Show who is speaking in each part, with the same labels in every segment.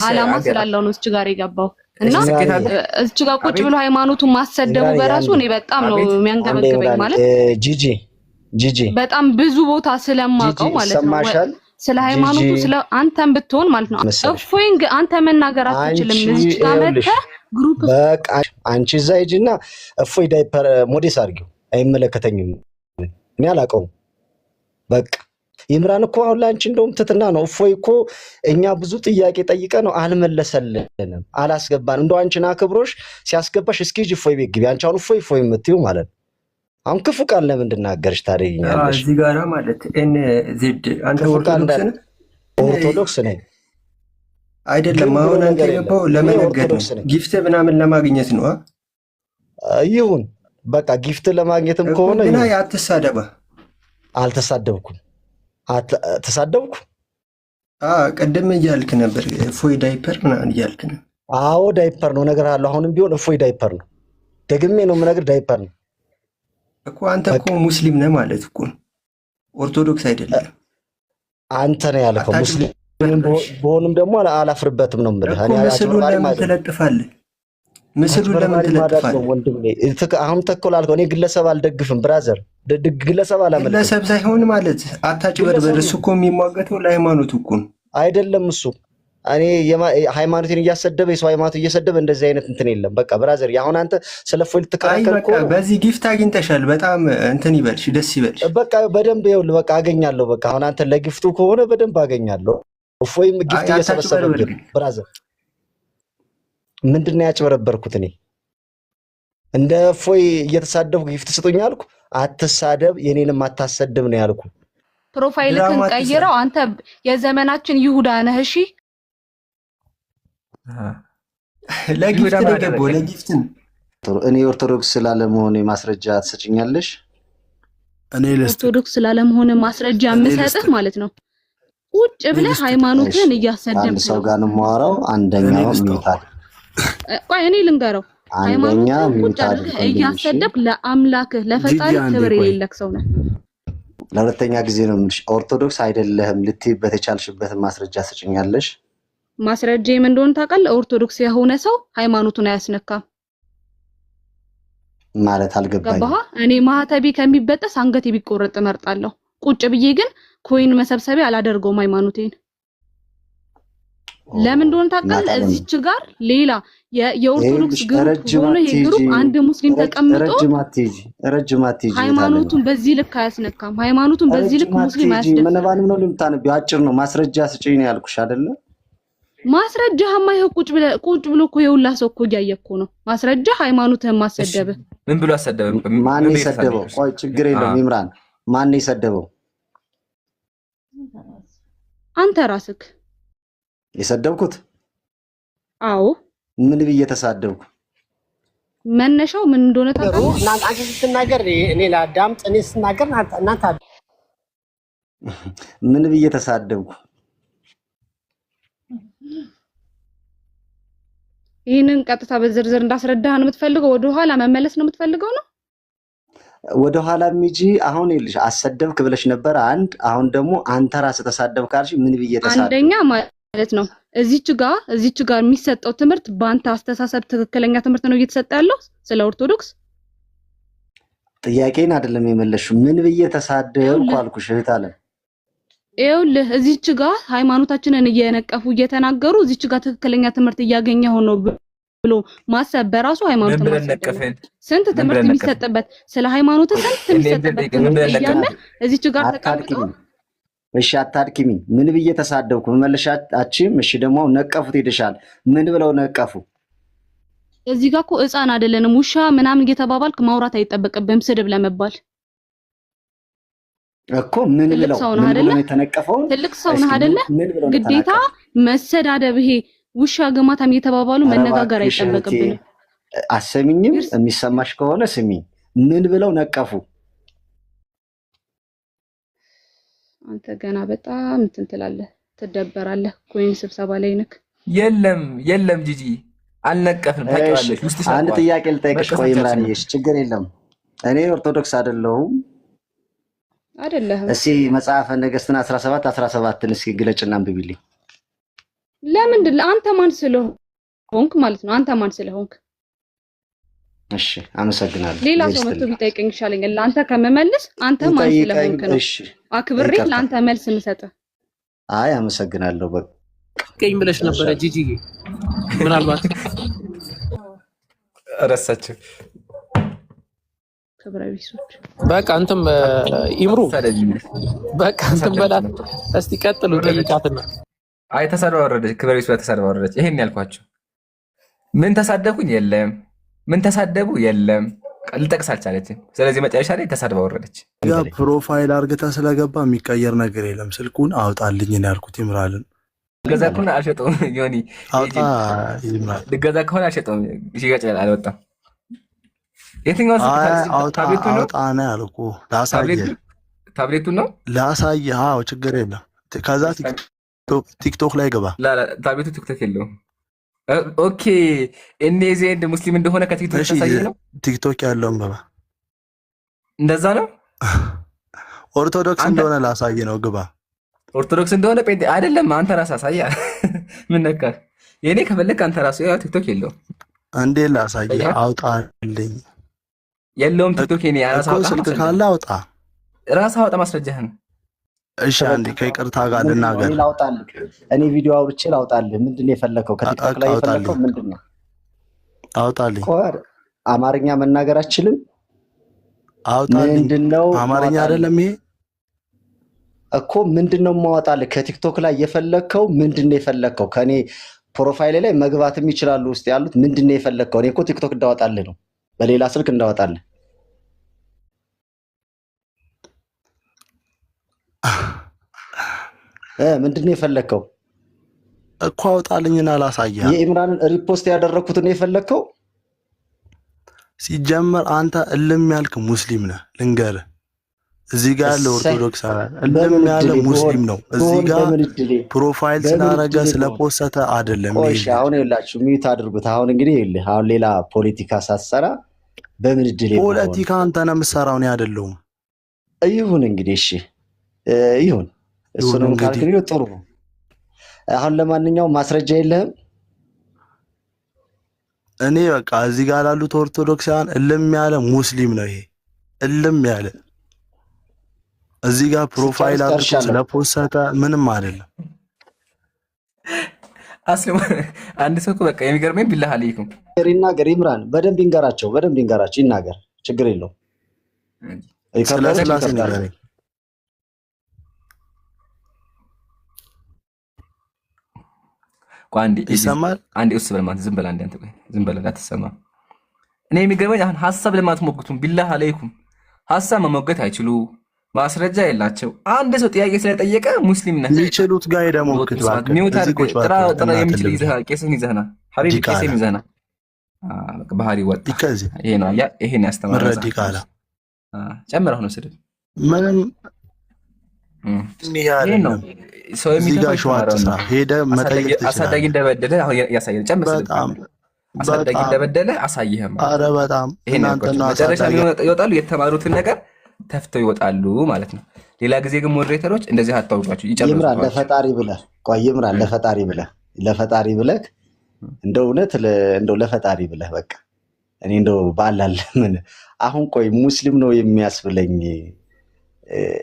Speaker 1: አላማ ስላለው ነው እዚህ ጋር የገባው እና እዚህ ጋር ቁጭ ብሎ ሃይማኖቱን ማሰደቡ በራሱ እኔ በጣም ነው የሚያንገበግበኝ ማለት
Speaker 2: ጂጂ
Speaker 1: በጣም ብዙ ቦታ ስለማውቀው ማለት ነው ስለ ሃይማኖቱ ስለ አንተም ብትሆን ማለት ነው እፎይንግ አንተ መናገር አትችልም እዚህ ጋር መጣ ግሩፕ
Speaker 2: በቃ አንቺ ዛይጂና እፎይ ዳይፐር ሞዴስ አድርጊው አይመለከተኝም እኔ አላውቀውም በቃ ይምራን እኮ አሁን ላንቺ እንደውም ትትና ነው እፎይ እኮ እኛ ብዙ ጥያቄ ጠይቀ ነው አልመለሰልንም አላስገባን እንደው አንቺና ክብሮሽ ሲያስገባሽ እስኪጂ እፎይ ቤት ግቢ አንቺ አሁን እፎይ የምትዩ ማለት ነው አሁን ክፉ ቃል ለምን እንድናገርሽ ታደርጊኛለሽ
Speaker 3: እዚህ ጋራ ማለት ኤን ዜድ አንተ
Speaker 2: ኦርቶዶክስ ነኝ
Speaker 3: አይደለም አሁን አንተ የገባው ለመነገድ ነው ጊፍት ምናምን ለማግኘት ነው
Speaker 2: ይሁን በቃ ጊፍት ለማግኘትም ከሆነ
Speaker 3: እና ያትሳደባ
Speaker 2: አልተሳደብኩም ተሳደብኩ
Speaker 3: ቀደም እያልክ ነበር እፎይ ዳይፐር ምናምን እያልክ ነው
Speaker 2: አዎ ዳይፐር ነው ነገር አለ አሁንም ቢሆን እፎይ ዳይፐር ነው ደግሜ ነው የምነግር ዳይፐር ነው
Speaker 3: እኮ አንተ እኮ ሙስሊም ነህ ማለት እኮ ኦርቶዶክስ አይደለም
Speaker 2: አንተ ነህ ያልከው ሙስሊም በሆንም ደግሞ አላፍርበትም ነው የምልህ
Speaker 3: እኔ ምስሉ ለምን ትለጥፋለህ ምስሉ ለምን ትለጥፋለህ
Speaker 2: ወንድሜ አሁን ተኮላልከው እኔ ግለሰብ አልደግፍም ብራዘር ግለሰብ አላመልክም
Speaker 3: ግለሰብ ሳይሆን ማለት አታጭበርበር እሱ እኮ የሚሟገተው ለሃይማኖት እኮ
Speaker 2: አይደለም እሱ እኔ ሃይማኖቴን እያሰደበ የሰው ሃይማኖት እየሰደበ እንደዚህ አይነት እንትን የለም በቃ ብራዘር ያሁን አንተ ስለፎይ ልትከራከር እኮ
Speaker 3: በዚህ ጊፍት አግኝተሻል በጣም እንትን ይበልሽ ደስ ይበልሽ
Speaker 2: በቃ በደንብ ይኸውልህ በቃ አገኛለሁ በቃ አሁን አንተ ለጊፍቱ ከሆነ በደንብ አገኛለሁ እፎይም ጊፍት እየሰበሰበብኝ ብራዘር ምንድነው ያጭበረበርኩት እኔ እንደ እፎይ እየተሳደብኩ ጊፍት ስጡኝ አልኩ አትሳደብ የኔንም አታሰድብ ነው ያልኩ
Speaker 1: ፕሮፋይልህን ቀይረው አንተ የዘመናችን ይሁዳ ነህ እሺ
Speaker 3: ለጊፍት ደግሞ ለጊፍትን
Speaker 2: እኔ ኦርቶዶክስ ስላለመሆኔ ማስረጃ ትሰጪኛለሽ
Speaker 1: እኔ ኦርቶዶክስ ስላለመሆኔ ማስረጃ የምሰጥህ ማለት ነው ቁጭ ብለህ ሃይማኖትን እያሰደብክ
Speaker 2: ሰው ጋር ነው የማወራው አንደኛው ሚታል
Speaker 1: ቆይ እኔ ልንገረው ሃይማኖትን ቁጭ አድርገህ እያሰደብክ ለአምላክህ ለፈጣሪ ክብር የሌለክ ሰው ነህ
Speaker 2: ለሁለተኛ ጊዜ ነው የምልሽ ኦርቶዶክስ አይደለህም ልትይበት የቻልሽበት ማስረጃ ትሰጪኛለሽ
Speaker 1: ማስረጃ ምን እንደሆነ ታውቃለህ ኦርቶዶክስ የሆነ ሰው ሃይማኖቱን አያስነካም
Speaker 2: ማለት አልገባኝም
Speaker 1: ገባህ እኔ ማህተቢ ከሚበጠስ አንገቴ ቢቆረጥ እመርጣለሁ ቁጭ ብዬ ግን ኮይን መሰብሰቢያ አላደርገውም ሃይማኖቴን ለምን እንደሆነ ታውቃለህ እዚች ጋር ሌላ የኦርቶዶክስ ግሩፕ ሆኖ የግሩፕ አንድ ሙስሊም ተቀምጦ
Speaker 2: ረጅማት
Speaker 1: ሃይማኖቱን በዚህ ልክ አያስነካም ሃይማኖቱን በዚህ ልክ ሙስሊም አያስነካም
Speaker 2: ምንባንም ነው ልምታነቢው አጭር ነው ማስረጃ ስጪኝ ነው ያልኩሽ አይደለ
Speaker 1: ማስረጃህማ ይሄ ቁጭ ብሎ እኮ የውላ ሰው እኮ እያየኩ ነው ማስረጃ ሃይማኖትህን ማሰደብ
Speaker 4: ምን ብሎ አሰደበ
Speaker 2: ማን ይሰደበው ቆይ ችግር የለም ይምራን ማን ይሰደበው
Speaker 1: አንተ ራስክ
Speaker 2: የሰደብኩት
Speaker 1: አዎ
Speaker 2: ምን ብዬ ተሳደብኩ
Speaker 1: መነሻው ምን እንደሆነ ታውቃለህ
Speaker 5: እናንተ አንቺ ስትናገር እኔ ላዳምጥ እኔ ስናገር እናንተ
Speaker 2: ምን ብዬ ተሳደብኩ
Speaker 1: ይሄንን ቀጥታ በዝርዝር እንዳስረዳህ ነው የምትፈልገው ወደ ኋላ መመለስ ነው የምትፈልገው ነው
Speaker 2: ወደ ኋላ ሚጂ አሁን ይልሽ አሰደብክ ብለሽ ነበር አንድ አሁን ደግሞ አንተ ራስህ ተሳደብክ አልሽ ምን ብዬ ተሳደብኩ
Speaker 1: አንደኛ ማለት ነው እዚች ጋር የሚሰጠው ትምህርት በአንተ አስተሳሰብ ትክክለኛ ትምህርት ነው እየተሰጠ ያለው ስለ ኦርቶዶክስ
Speaker 2: ጥያቄን አይደለም የመለሽው ምን ብዬ ተሳደብኩ አልኩሽ እህት አለ
Speaker 1: ይኸውልህ እዚች ጋር ሃይማኖታችንን እየነቀፉ እየተናገሩ እዚች ጋር ትክክለኛ ትምህርት እያገኘው ነው ብሎ ማሰብ በራሱ ሃይማኖት ነው ስንት ትምህርት የሚሰጥበት ስለ ሃይማኖት ስንት የሚሰጥበት ያለ እዚች ጋር ተቀምጦ
Speaker 2: እሺ አታድክሚ ምን ብዬ ተሳደብኩ መመለሻችም እሺ ደግሞ ነቀፉት ይደሻል ምን ብለው ነቀፉ
Speaker 1: እዚህ ጋር እኮ ህፃን አይደለንም ውሻ ምናምን እየተባባልክ ማውራት አይጠበቅብህም ስድብ ለመባል
Speaker 2: እኮ ምን ብለው ነው የተነቀፈው
Speaker 1: ትልቅ ሰው ነህ አይደለ ግዴታ መሰዳደብ ይሄ ውሻ ገማታም እየተባባሉ መነጋገር አይጠበቅብንም
Speaker 2: አሰሚኝም የሚሰማሽ ከሆነ ስሚ ምን ብለው ነቀፉ
Speaker 1: አንተ ገና በጣም እንትን ትላለህ ትደበራለህ ኮይን ስብሰባ ላይ ነክ
Speaker 4: የለም ጂጂ አልነቀፍንም ታውቂዋለሽ ውስጥ
Speaker 2: አንድ ጥያቄ ልጠይቅሽ ቆይ ምራንዬሽ ችግር የለም እኔ ኦርቶዶክስ አይደለሁም
Speaker 1: አይደለህም
Speaker 2: እስኪ መጽሐፈ ነገሥትን 17 እስኪ ግለጭና አንብቢልኝ
Speaker 1: ለምንድን አንተ ማን ስለሆንክ ማለት ነው? አንተ ማን ስለሆንክ?
Speaker 2: እሺ አመሰግናለሁ።
Speaker 1: ሌላ ሰው መጥቶ ቢጠይቀኝ ይሻለኛል ለአንተ ከመመለስ። አንተ ማን ስለሆንክ ነው አክብሬ ለአንተ መልስ የምሰጥህ።
Speaker 2: አይ አመሰግናለሁ። በቃ
Speaker 5: ቀኝ ብለሽ ነበረ ጂጂ፣ ምናልባት
Speaker 4: ረሳችሁ።
Speaker 1: ክብረ ቢሶች
Speaker 5: በቃ አንተም ኢምሩ በቃ አንተም በላት እስቲ ቀጥሉ። ጠይቃትና
Speaker 4: አይ ተሳድባ ወረደች። ክብረ ቢስ ተሳድባ ወረደች። ይሄን ያልኳቸው ምን ተሳደብኩኝ? የለም ምን ተሳደቡ? የለም ልጠቅስ አልቻለችም። ስለዚህ መጨረሻ ላይ ተሳድባ ወረደች።
Speaker 6: ያ ፕሮፋይል አርግታ ስለገባ የሚቀየር ነገር የለም። ስልኩን አውጣልኝ ነው ያልኩት ይምራልን።
Speaker 4: ልገዛ ከሆነ አልሸጠውም። ዮኒ
Speaker 6: አውጣ ይምራል።
Speaker 4: ልገዛ ከሆነ አልሸጠውም። ሽያጭ አልወጣም። የትኛው
Speaker 6: አውጣ ነው ያልኩህ። ላሳየህ
Speaker 4: ታብሌቱን ነው
Speaker 6: ላሳየህ። አዎ ችግር የለም። ከዛ ቲክቶክ ላይ ገባ።
Speaker 4: ታብሌቱ ቲክቶክ የለውም። ኦኬ እነዚህ እንደ ሙስሊም እንደሆነ ከቲክቶክ ተሳይ ነው
Speaker 6: ቲክቶክ ያለውም ገባ።
Speaker 4: እንደዛ ነው።
Speaker 6: ኦርቶዶክስ እንደሆነ ላሳየህ ነው ግባ።
Speaker 4: ኦርቶዶክስ እንደሆነ ጴንጤ አይደለም። አንተ ራስህ አሳያ። ምን ነካ? የኔ ከፈለክ አንተ ራስህ ያው ቲክቶክ የለውም
Speaker 6: እንዴ ላሳየህ። አውጣልኝ።
Speaker 4: የለውም ቲክቶክ የኔ ራስህ አውጣ።
Speaker 6: ስልክ ካለ አውጣ፣
Speaker 4: ራስህ አውጣ ማስረጃህን።
Speaker 6: እሺ አንዴ ከይቅርታ ጋር ልናገር።
Speaker 2: እኔ ቪዲዮ አውርቼ ላውጣልህ። ምንድነው የፈለከው? ከቲክቶክ ላይ የፈለከው ምንድነው?
Speaker 6: አውጣልኝ።
Speaker 2: አማርኛ መናገር አችልም?
Speaker 6: አውጣልኝ።
Speaker 2: ምንድነው?
Speaker 6: አማርኛ አይደለም ይሄ
Speaker 2: እኮ። ምንድነው የማወጣልህ? ከቲክቶክ ላይ የፈለከው ምንድነው የፈለከው? ከኔ ፕሮፋይል ላይ መግባትም ይችላሉ ውስጥ ያሉት። ምንድነው የፈለከው? እኔ እኮ ቲክቶክ እንዳወጣልህ ነው፣ በሌላ ስልክ እንዳወጣልህ። ምንድነው የፈለከው
Speaker 6: እኮ? አውጣልኝና ላሳየህ።
Speaker 2: የኢምራንን ሪፖስት ያደረኩትን የፈለከው?
Speaker 6: ሲጀመር አንተ እልም ያልክ ሙስሊም ነህ። ልንገርህ፣ እዚህ ጋር ያለ ኦርቶዶክስ እልም ያለ ሙስሊም ነው። እዚህ ጋር ፕሮፋይል ስላረገ ስለፖሰተ አይደለም።
Speaker 2: እሺ አሁን ይኸውላችሁ ሚዩት አድርጉት። አሁን እንግዲህ ይኸውልህ፣ አሁን ሌላ ፖለቲካ ሳትሰራ በምን እድል
Speaker 6: ፖለቲካ አንተ ነው የምትሰራው፣ እኔ አይደለሁም።
Speaker 2: ይሁን እንግዲህ እሺ ይሁን። እሱንም ካልክልኝ ጥሩ ነው። አሁን ለማንኛውም ማስረጃ የለህም?
Speaker 6: እኔ በቃ እዚህ ጋር ላሉት ኦርቶዶክሳውያን እልም ያለ ሙስሊም ነው። ይሄ እልም ያለ እዚህ ጋር ፕሮፋይል አድርጎ ስለፖሰተ ምንም አይደለም።
Speaker 4: አስለም አንድ ሰው በቃ የሚገርመኝ ቢላህ አለይኩም
Speaker 2: ይናገር። ይምራን በደንብ ይንገራቸው፣ በደንብ ይንገራቸው። ይናገር፣ ችግር የለውም።
Speaker 6: ስላሴ ንገረኝ።
Speaker 4: አንዴ
Speaker 6: ይሰማል።
Speaker 4: አንዴ እሱ በልማት ዝም በል አንዴ፣ አንተ ቆይ ዝም በል አትሰማ። እኔ የሚገርመኝ አሁን ሐሳብ ለማትሞግቱም ቢላህ አለይኩም ሐሳብ መሞገት አይችሉ፣ ማስረጃ የላቸው። አንድ ሰው ጥያቄ ስለጠየቀ ሙስሊም ነህ
Speaker 6: የሚችሉት ጋር ደግሞ
Speaker 4: ሚውት አድርገህ ጥራ የሚችል ይዘህ ቄስን ይዘህና ሐቢብ ቄስን ይዘህና ባህሪ ወጣ። ይሄ ነው ያ ይሄን ያስተማረው
Speaker 6: ረዲ ቃላ
Speaker 4: ጨምረው ነው ስድብ
Speaker 6: ምንም
Speaker 4: ይሄ ነው ሰው የሚተፋው
Speaker 6: ሄደ መጠየቅ ትችላለህ።
Speaker 4: አሳዳጊ እንደበደለ አሁን ያሳየን ጨምር ስድብ አሳዳጊ እንደበደለ አሳየህም።
Speaker 6: ኧረ በጣም እናንተ ነው
Speaker 4: መጨረሻ ይወጣሉ የተማሩትን ነገር ተፍተው ይወጣሉ ማለት ነው። ሌላ ጊዜ ግን ሞዴሬተሮች እንደዚህ አታውቋቸው ይጨምራሉ።
Speaker 2: ይምራን ለፈጣሪ ብለህ ቆይ፣ ይምራን ለፈጣሪ ብለህ እንደው እውነት እንደው ለፈጣሪ ብለህ በቃ እኔ እንደው ባላል ምን አሁን ቆይ ሙስሊም ነው የሚያስብለኝ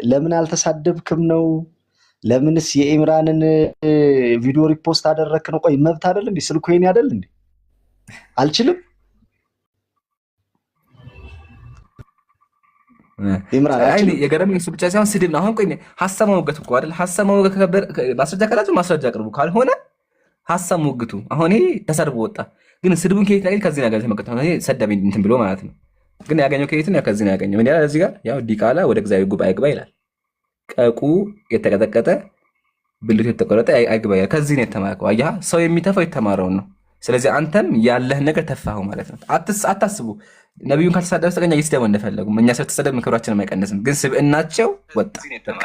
Speaker 2: ለምን አልተሳደብክም ነው? ለምንስ የኢምራንን ቪዲዮ ሪፖስት አደረክ ነው? ቆይ መብት አይደል እንዴ? ስልኩ የኔ አይደል እንዴ? አልችልም
Speaker 4: ይምራን የገረመኝ እሱ ብቻ ሳይሆን ስድብ ነው። አሁን ቆይ ሐሳብ መውገት እኮ አይደል? ሐሳብ መውገት ከበር ማስረጃ ካላችሁ ማስረጃ አቅርቡ፣ ካልሆነ ሐሳብ መውገቱ። አሁን ይሄ ተሰርቦ ወጣ፣ ግን ስድቡን ከየት ላይ ከዚህ ነገር ተመቀጣ ነው። ይሄ ሰደብ እንትን ብሎ ማለት ነው። ግን ያገኘው ከየት ነው? ከዚህ ነው ያገኘው። ምን ያላል እዚህ ጋር ያው ዲቃላ ወደ እግዚአብሔር ጉባኤ አይግባ ይላል። ቀቁ የተቀጠቀጠ ብልቱ የተቆረጠ አይግባ ይላል። ከዚህ ነው የተማረው። አያ ሰው የሚተፋው የተማረውን ነው። ስለዚህ አንተም ያለህ ነገር ተፋኸው ማለት ነው። አታስቡ። ነብዩን ካልተሳደበ ሰቀኛ ይስደቡ እንደፈለጉ እኛ ስለተሳደብ ክብራችንም አይቀንስም። ግን ስብዕናቸው ወጣ።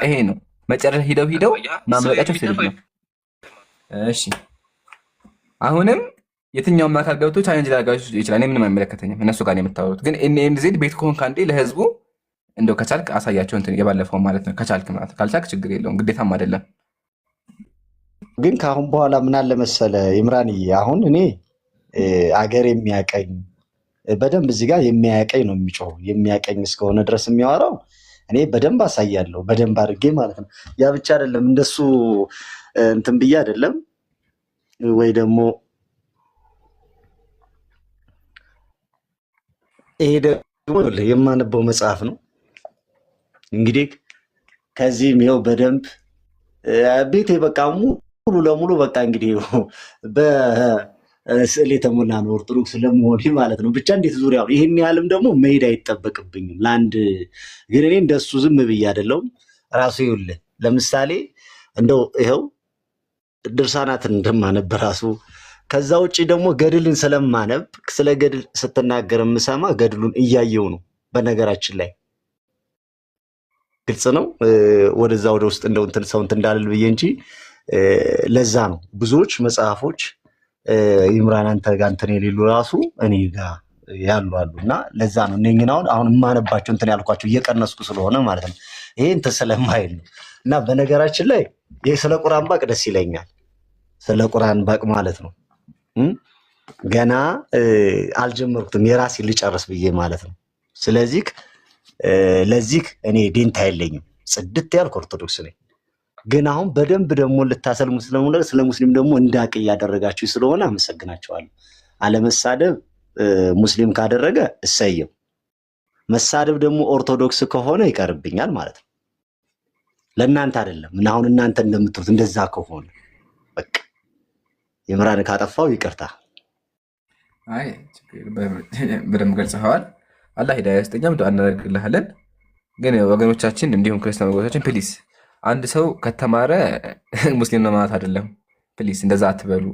Speaker 4: ይሄ ነው መጨረሻ ሂደው ማምለጣቸው ስድብ ነው። እሺ አሁንም የትኛውም አካል ገብቶ ቻሌንጅ ሊያደርጋችሁ ይችላል። እኔ ምንም አይመለከተኝም። እነሱ ጋር ነው የምታወሩት። ግን ኤንዜድ ቤት ከሆንክ አንዴ ለህዝቡ እንደው ከቻልክ አሳያቸው እንትን የባለፈው ማለት ነው። ከቻልክ ማለት ካልቻልክ ችግር የለውም፣ ግዴታም አይደለም።
Speaker 2: ግን ከአሁን በኋላ ምን አለ መሰለ ኢምራንዬ፣ አሁን እኔ አገር የሚያቀኝ በደንብ እዚህ ጋር የሚያቀኝ ነው የሚጮኸው። የሚያቀኝ እስከሆነ ድረስ የሚያወራው እኔ በደንብ አሳያለሁ፣ በደንብ አድርጌ ማለት ነው። ያ ብቻ አይደለም እንደሱ እንትን ብዬ አይደለም ወይ ደግሞ ይሄ ደግሞ የማነበው መጽሐፍ ነው እንግዲህ ከዚህም ይኸው በደንብ ቤቴ በቃ ሙሉ ለሙሉ በቃ እንግዲህ በስዕል የተሞላ ነው ኦርቶዶክስ ለመሆን ማለት ነው። ብቻ እንዴት ዙሪያው ይህን ያህልም ደግሞ መሄድ አይጠበቅብኝም። ለአንድ ግን እኔ እንደሱ ዝም ብዬ አይደለሁም። ራሱ ይኸውልህ ለምሳሌ እንደው ይኸው ድርሳናትን እንደማነብ ራሱ ከዛ ውጭ ደግሞ ገድልን ስለማነብ ስለ ገድል ስትናገር የምሰማ ገድሉን እያየው ነው። በነገራችን ላይ ግልጽ ነው። ወደዛ ወደ ውስጥ እንደው እንትን ሰው እንትን እንዳልል ብዬ እንጂ ለዛ ነው ብዙዎች መጽሐፎች ኢምራን አንተ ጋር እንትን የሌሉ ራሱ እኔ ጋር ያሉ አሉ። እና ለዛ ነው እነኝን አሁን የማነባቸው እንትን ያልኳቸው እየቀነስኩ ስለሆነ ማለት ነው። ይሄ እንትን ስለማይል ነው። እና በነገራችን ላይ ይሄ ስለ ቁርአን ባቅ ደስ ይለኛል። ስለ ቁርአን ባቅ ማለት ነው ገና አልጀመርኩትም የራሴ ልጨርስ ብዬ ማለት ነው። ስለዚህ ለዚህ እኔ ዴንታ የለኝም። ጽድት ያልኩ ኦርቶዶክስ ነኝ። ግን አሁን በደንብ ደግሞ ልታሰልሙ ስለሙለ ስለ ሙስሊም ደግሞ እንዳቅ እያደረጋችሁ ስለሆነ አመሰግናችኋለሁ። አለመሳደብ ሙስሊም ካደረገ እሰየው፣ መሳደብ ደግሞ ኦርቶዶክስ ከሆነ ይቀርብኛል ማለት ነው። ለእናንተ አይደለም እና አሁን እናንተ እንደምትሉት እንደዛ ከሆነ በቃ ኢምራን ካጠፋው ይቅርታ።
Speaker 4: አይ በደንብ ገልጸዋል። አላህ ሂዳያ ይስጠኛም ዱዓ እናደርግልሃለን። ግን ወገኖቻችን እንዲሁም ክርስቲያን ወገኖቻችን ፕሊስ አንድ ሰው ከተማረ ሙስሊም ነው ማለት አይደለም። ፕሊስ እንደዛ አትበሉ።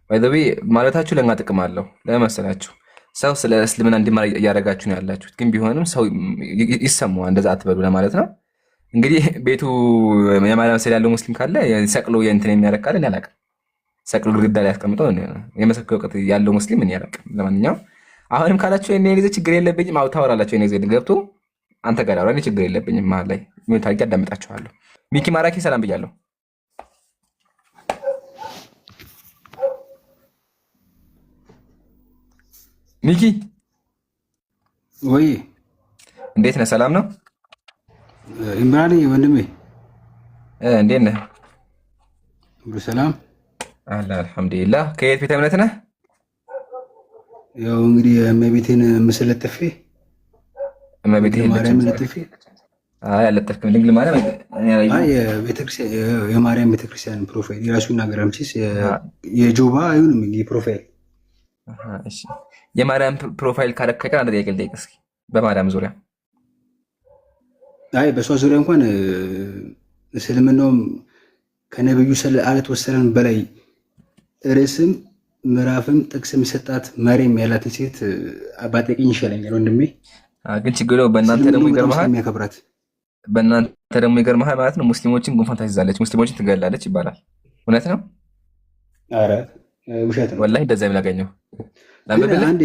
Speaker 4: ባይዘዌ ማለታችሁ ለኛ ጥቅም አለው። ለመሰላችሁ ሰው ስለ እስልምና እንዲማር እያደረጋችሁ ነው ያላችሁት። ግን ቢሆንም ሰው ይሰማው እንደዛ አትበሉ ለማለት ነው። እንግዲህ ቤቱ የማርያም ስዕል ያለው ሙስሊም ካለ ሰቅሎ የእንትን የሚያደርግ ካለ እኔ አላውቅም። ሰቅሎ ግድግዳ ላይ ያስቀምጠው የመሰከረ እውቀት ያለው ሙስሊም እኔ አላውቅም። ለማንኛውም አሁንም ካላችሁ የኔ ጊዜ ችግር የለብኝም። ታወራላችሁ የኔ ጊዜ ገብቶ አንተ ጋር አውራ፣ እኔ ችግር የለብኝም። መሀል ላይ ምን ታርቂ አዳምጣችኋለሁ። ሚኪ ማራኪ ሰላም ብያለሁ። ሚኪ
Speaker 7: ወይ
Speaker 4: እንዴት ነህ? ሰላም ነው
Speaker 7: ኢምራን ወንድሜ
Speaker 4: እንዴት ነህ?
Speaker 7: ሁሉ ሰላም
Speaker 4: አለ አልሐምዱሊላህ። ከየት ቤተ እምነት ነህ?
Speaker 7: ያው እንግዲህ እመቤቴን ምስል ለጥፌ
Speaker 4: እመቤቴን
Speaker 7: ለጥፌ
Speaker 4: አለጠፍክም? ድንግል ማርያም
Speaker 7: የማርያም ቤተክርስቲያን ፕሮፋይል የራሱ ይናገራል። መቼስ የጆባ አይሆንም እንግዲህ ፕሮፋይል
Speaker 4: የማርያም ፕሮፋይል ካረከከ አንድ ጥያቄ ልጠይቅ እስኪ። በማርያም ዙሪያ
Speaker 7: አይ በሷ ዙሪያ እንኳን እስልምናውም ከነብዩ ሰለላሁ ወሰለም በላይ ርዕስም ምዕራፍም ጥቅስም የሰጣት መሪም ያላትን ሴት ባጠቂኝ ይሻለኛል ወንድሜ።
Speaker 4: ግን ችግሩ በእናንተ ደግሞ ይገርምሃል፣ በእናንተ ደግሞ ይገርምሃል ማለት ነው። ሙስሊሞችን ጉንፋን ታስይዛለች፣ ሙስሊሞችን ትገላለች ይባላል። እውነት ነው?
Speaker 7: ኧረ ውሸት ነው
Speaker 4: ወላሂ። እንደዛ የሚላገኘው
Speaker 7: አንዴ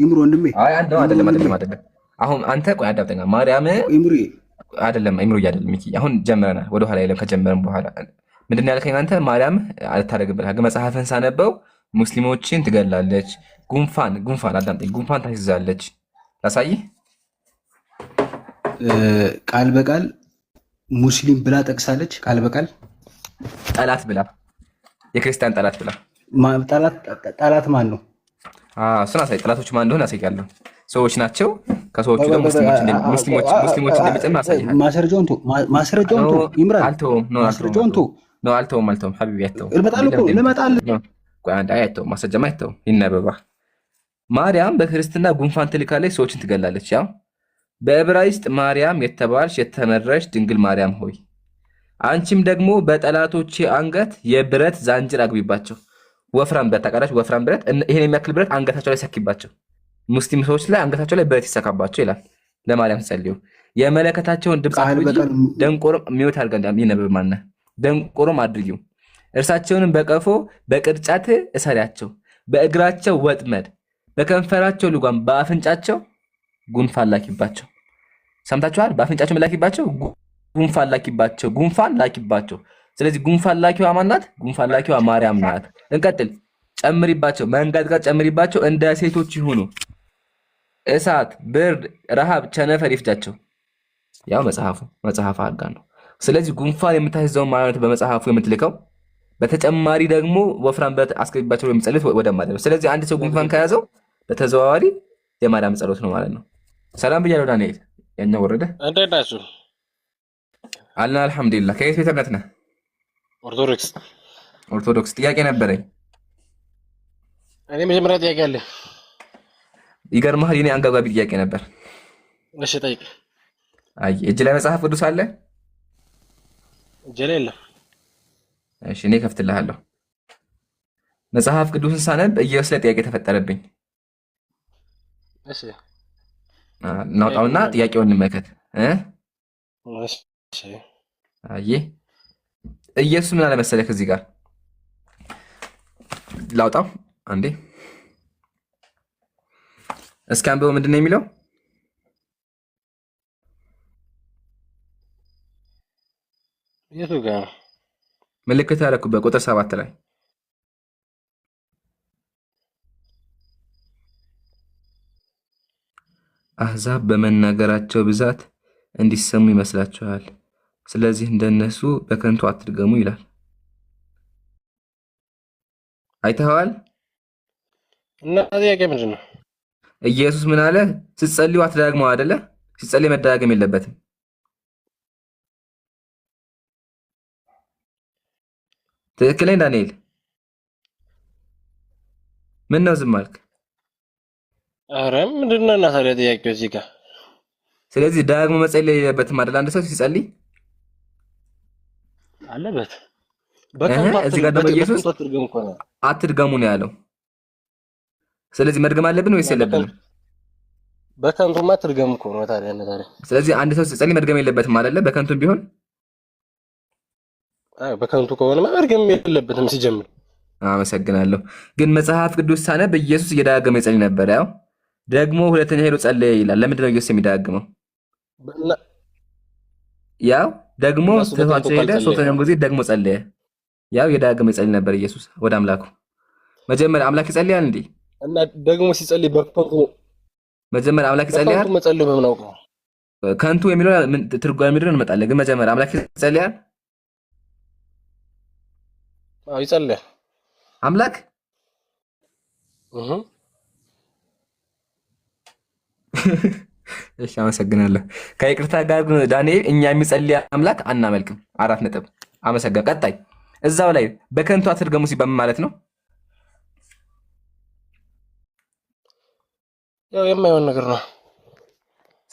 Speaker 7: ኢምሩ ወንድሜ።
Speaker 4: አይ አንተ አይደለም። አሁን አንተ ቆይ አዳምጠኛ። ማርያም
Speaker 7: ኢምሩ
Speaker 4: አይደለም አይደለም ሚኪ። አሁን ጀምረናል፣ ወደ ኋላ የለም። ከጀመረን በኋላ ምንድን ያልከኝ አንተ? ማርያም አልታደርግም ብለህ ግን መጽሐፍን ሳነበው ሙስሊሞችን ትገላለች፣ ጉንፋን አዳምጠኝ፣ ጉንፋን ታስይዛለች። ላሳይህ
Speaker 7: ቃል በቃል ሙስሊም ብላ ጠቅሳለች። ቃል በቃል
Speaker 4: ጠላት ብላ፣ የክርስቲያን ጠላት ብላ።
Speaker 7: ጠላት ማን ነው?
Speaker 4: እሱን አሳይ። ጠላቶች ማን እንደሆነ አሳያለሁ። ሰዎች ናቸው። ከሰዎቹ ደግሞ ሙስሊሞች እንደሚጥም አሳይሃል።
Speaker 7: ማስረጃውን ቶ ኢምራን
Speaker 4: አልተውም። ሀቢቢ አይተውም። አይተውም። ማስረጃማ አይተውም። ይነበባ ማርያም በክርስትና ጉንፋን ትልካለች፣ ሰዎችን ትገላለች። ያው በዕብራይስጥ ማርያም የተባልሽ የተመረሽ ድንግል ማርያም ሆይ አንቺም ደግሞ በጠላቶቼ አንገት የብረት ዛንጅር አግቢባቸው። ወፍራም ብረት ታውቃላችሁ? ወፍራም ብረት፣ ይሄን የሚያክል ብረት አንገታቸው ላይ ሰኪባቸው። ሙስሊም ሰዎች ላይ አንገታቸው ላይ ብረት ይሰካባቸው ይላል። ለማርያም ጸልዩ። የመለከታቸውን ድምፅ ደንቆሮም ሚወት አድርጋ ይነበብ ማነ ደንቆሮም አድርጊው። እርሳቸውንም በቀፎ በቅርጫት እሰሪያቸው። በእግራቸው ወጥመድ፣ በከንፈራቸው ልጓም፣ በአፍንጫቸው ጉንፋን ላኪባቸው። ሰምታችኋል? በአፍንጫቸው ላኪባቸው፣ ጉንፋን ላኪባቸው። ስለዚህ ጉንፋን ላኪዋ ማናት? ጉንፋን ላኪዋ ማርያም ናት። እንቀጥል። ጨምሪባቸው፣ መንጋጥጋጥ ጨምሪባቸው፣ እንደ ሴቶች ይሁኑ። እሳት፣ ብርድ፣ ረሃብ፣ ቸነፈር ይፍጃቸው። ያው መጽሐፍ አጋን ነው። ስለዚህ ጉንፋን የምታስይዘውን ማለት በመጽሐፉ የምትልከው በተጨማሪ ደግሞ ወፍራም ብረት አስገቢባቸው የምጸልት ወደ ማርያም። ስለዚህ አንድ ሰው ጉንፋን ከያዘው በተዘዋዋሪ የማርያም ጸሎት ነው ማለት ነው። ሰላም ብያለሁ ዳንኤል። ያኛው ወረደ።
Speaker 8: እንዴት ናችሁ?
Speaker 4: አልና አልሐምዱሊላህ። ከየት ቤተ እምነት ነህ? ኦርቶዶክስ። ጥያቄ ነበረኝ።
Speaker 8: እኔ መጀመሪያ ጥያቄ አለ።
Speaker 4: ይገርምሃል፣ የኔ አንገብጋቢ ጥያቄ ነበር።
Speaker 8: እሺ ጠይቅ።
Speaker 4: አይ እጅ ላይ መጽሐፍ ቅዱስ አለ?
Speaker 8: እጅ ላይ የለም።
Speaker 4: እሺ እኔ ከፍትልሃለሁ። መጽሐፍ ቅዱስን ሳነብ ኢየሱስ ላይ ጥያቄ ተፈጠረብኝ።
Speaker 8: እሺ
Speaker 4: እናውጣውና ጥያቄውን እንመልከት።
Speaker 8: እሺ
Speaker 4: አይ ኢየሱስ ምን አለ መሰለህ? ከዚህ ጋር ላውጣው አንዴ። እስኪ አንብበው። ምንድን ነው የሚለው?
Speaker 8: የቱ ጋር
Speaker 4: ምልክት ያደረኩበት ቁጥር 7 ላይ አሕዛብ በመናገራቸው ብዛት እንዲሰሙ ይመስላችኋል፣ ስለዚህ እንደነሱ በከንቱ አትድገሙ ይላል። አይተኸዋል?
Speaker 8: እና ጥያቄ ምንድን ነው?
Speaker 4: ኢየሱስ ምን አለ? ስትጸልዩ አትደጋግመው አይደለ? ሲጸልይ መደጋገም የለበትም። ትክክለኛ ዳንኤል፣ ምን ነው ዝም አልክ?
Speaker 8: ኧረ ምንድን ነው እና ታዲያ ጥያቄው እዚህ ጋር?
Speaker 4: ስለዚህ ደጋግሞ መጸለይ የለበትም አይደል? አንድ ሰው ሲጸልይ
Speaker 8: አለበት።
Speaker 4: እዚህ ጋር ደግሞ ኢየሱስ አትድገሙ ነው ያለው። ስለዚህ መድገም አለብን ወይስ የለብንም?
Speaker 8: በከንቱማ አትድገሙ እኮ ነው ታዲያ።
Speaker 4: ስለዚህ አንድ ሰው ሲጸልይ መድገም የለበትም አይደለ? በከንቱም ቢሆን
Speaker 8: በከንቱ ከሆነ መድገም የለበትም ሲጀምር።
Speaker 4: አመሰግናለሁ። ግን መጽሐፍ ቅዱስ ሳነብ ኢየሱስ እየደጋገመ ይጸልይ ነበር። ያው ደግሞ ሁለተኛ ሄዶ ጸለየ ይላል። ለምንድን ነው ኢየሱስ የሚደጋግመው? ያው ደግሞ ትቷቸው ሄደ፣ ሶስተኛው ጊዜ ደግሞ ጸለየ። ያው እየደጋገመ ይጸልይ ነበር ኢየሱስ ወደ አምላኩ። መጀመሪያ አምላክ ይጸልያል እንዴ?
Speaker 8: እና ደግሞ ሲጸልይ በከንቱ
Speaker 4: መጀመሪያ አምላክ ይጸልያል።
Speaker 8: መጸለዩ በምን አውቀው?
Speaker 4: ከንቱ የሚለው ትርጓሜ ምንድን ነው እንመጣለን። ግን መጀመሪያ አምላክ ይጸልያል።
Speaker 8: አዎ ይጸልያል
Speaker 4: አምላክ። እሺ አመሰግናለሁ። ከይቅርታ ጋር ዳንኤል፣ እኛ የሚጸልይ አምላክ አናመልክም። 4 ነጥብ። አመሰግናለሁ። ቀጣይ እዛው ላይ በከንቱ አትድገሙ ሲባል ማለት ነው።
Speaker 8: ያው የማይሆን ነገር ነው።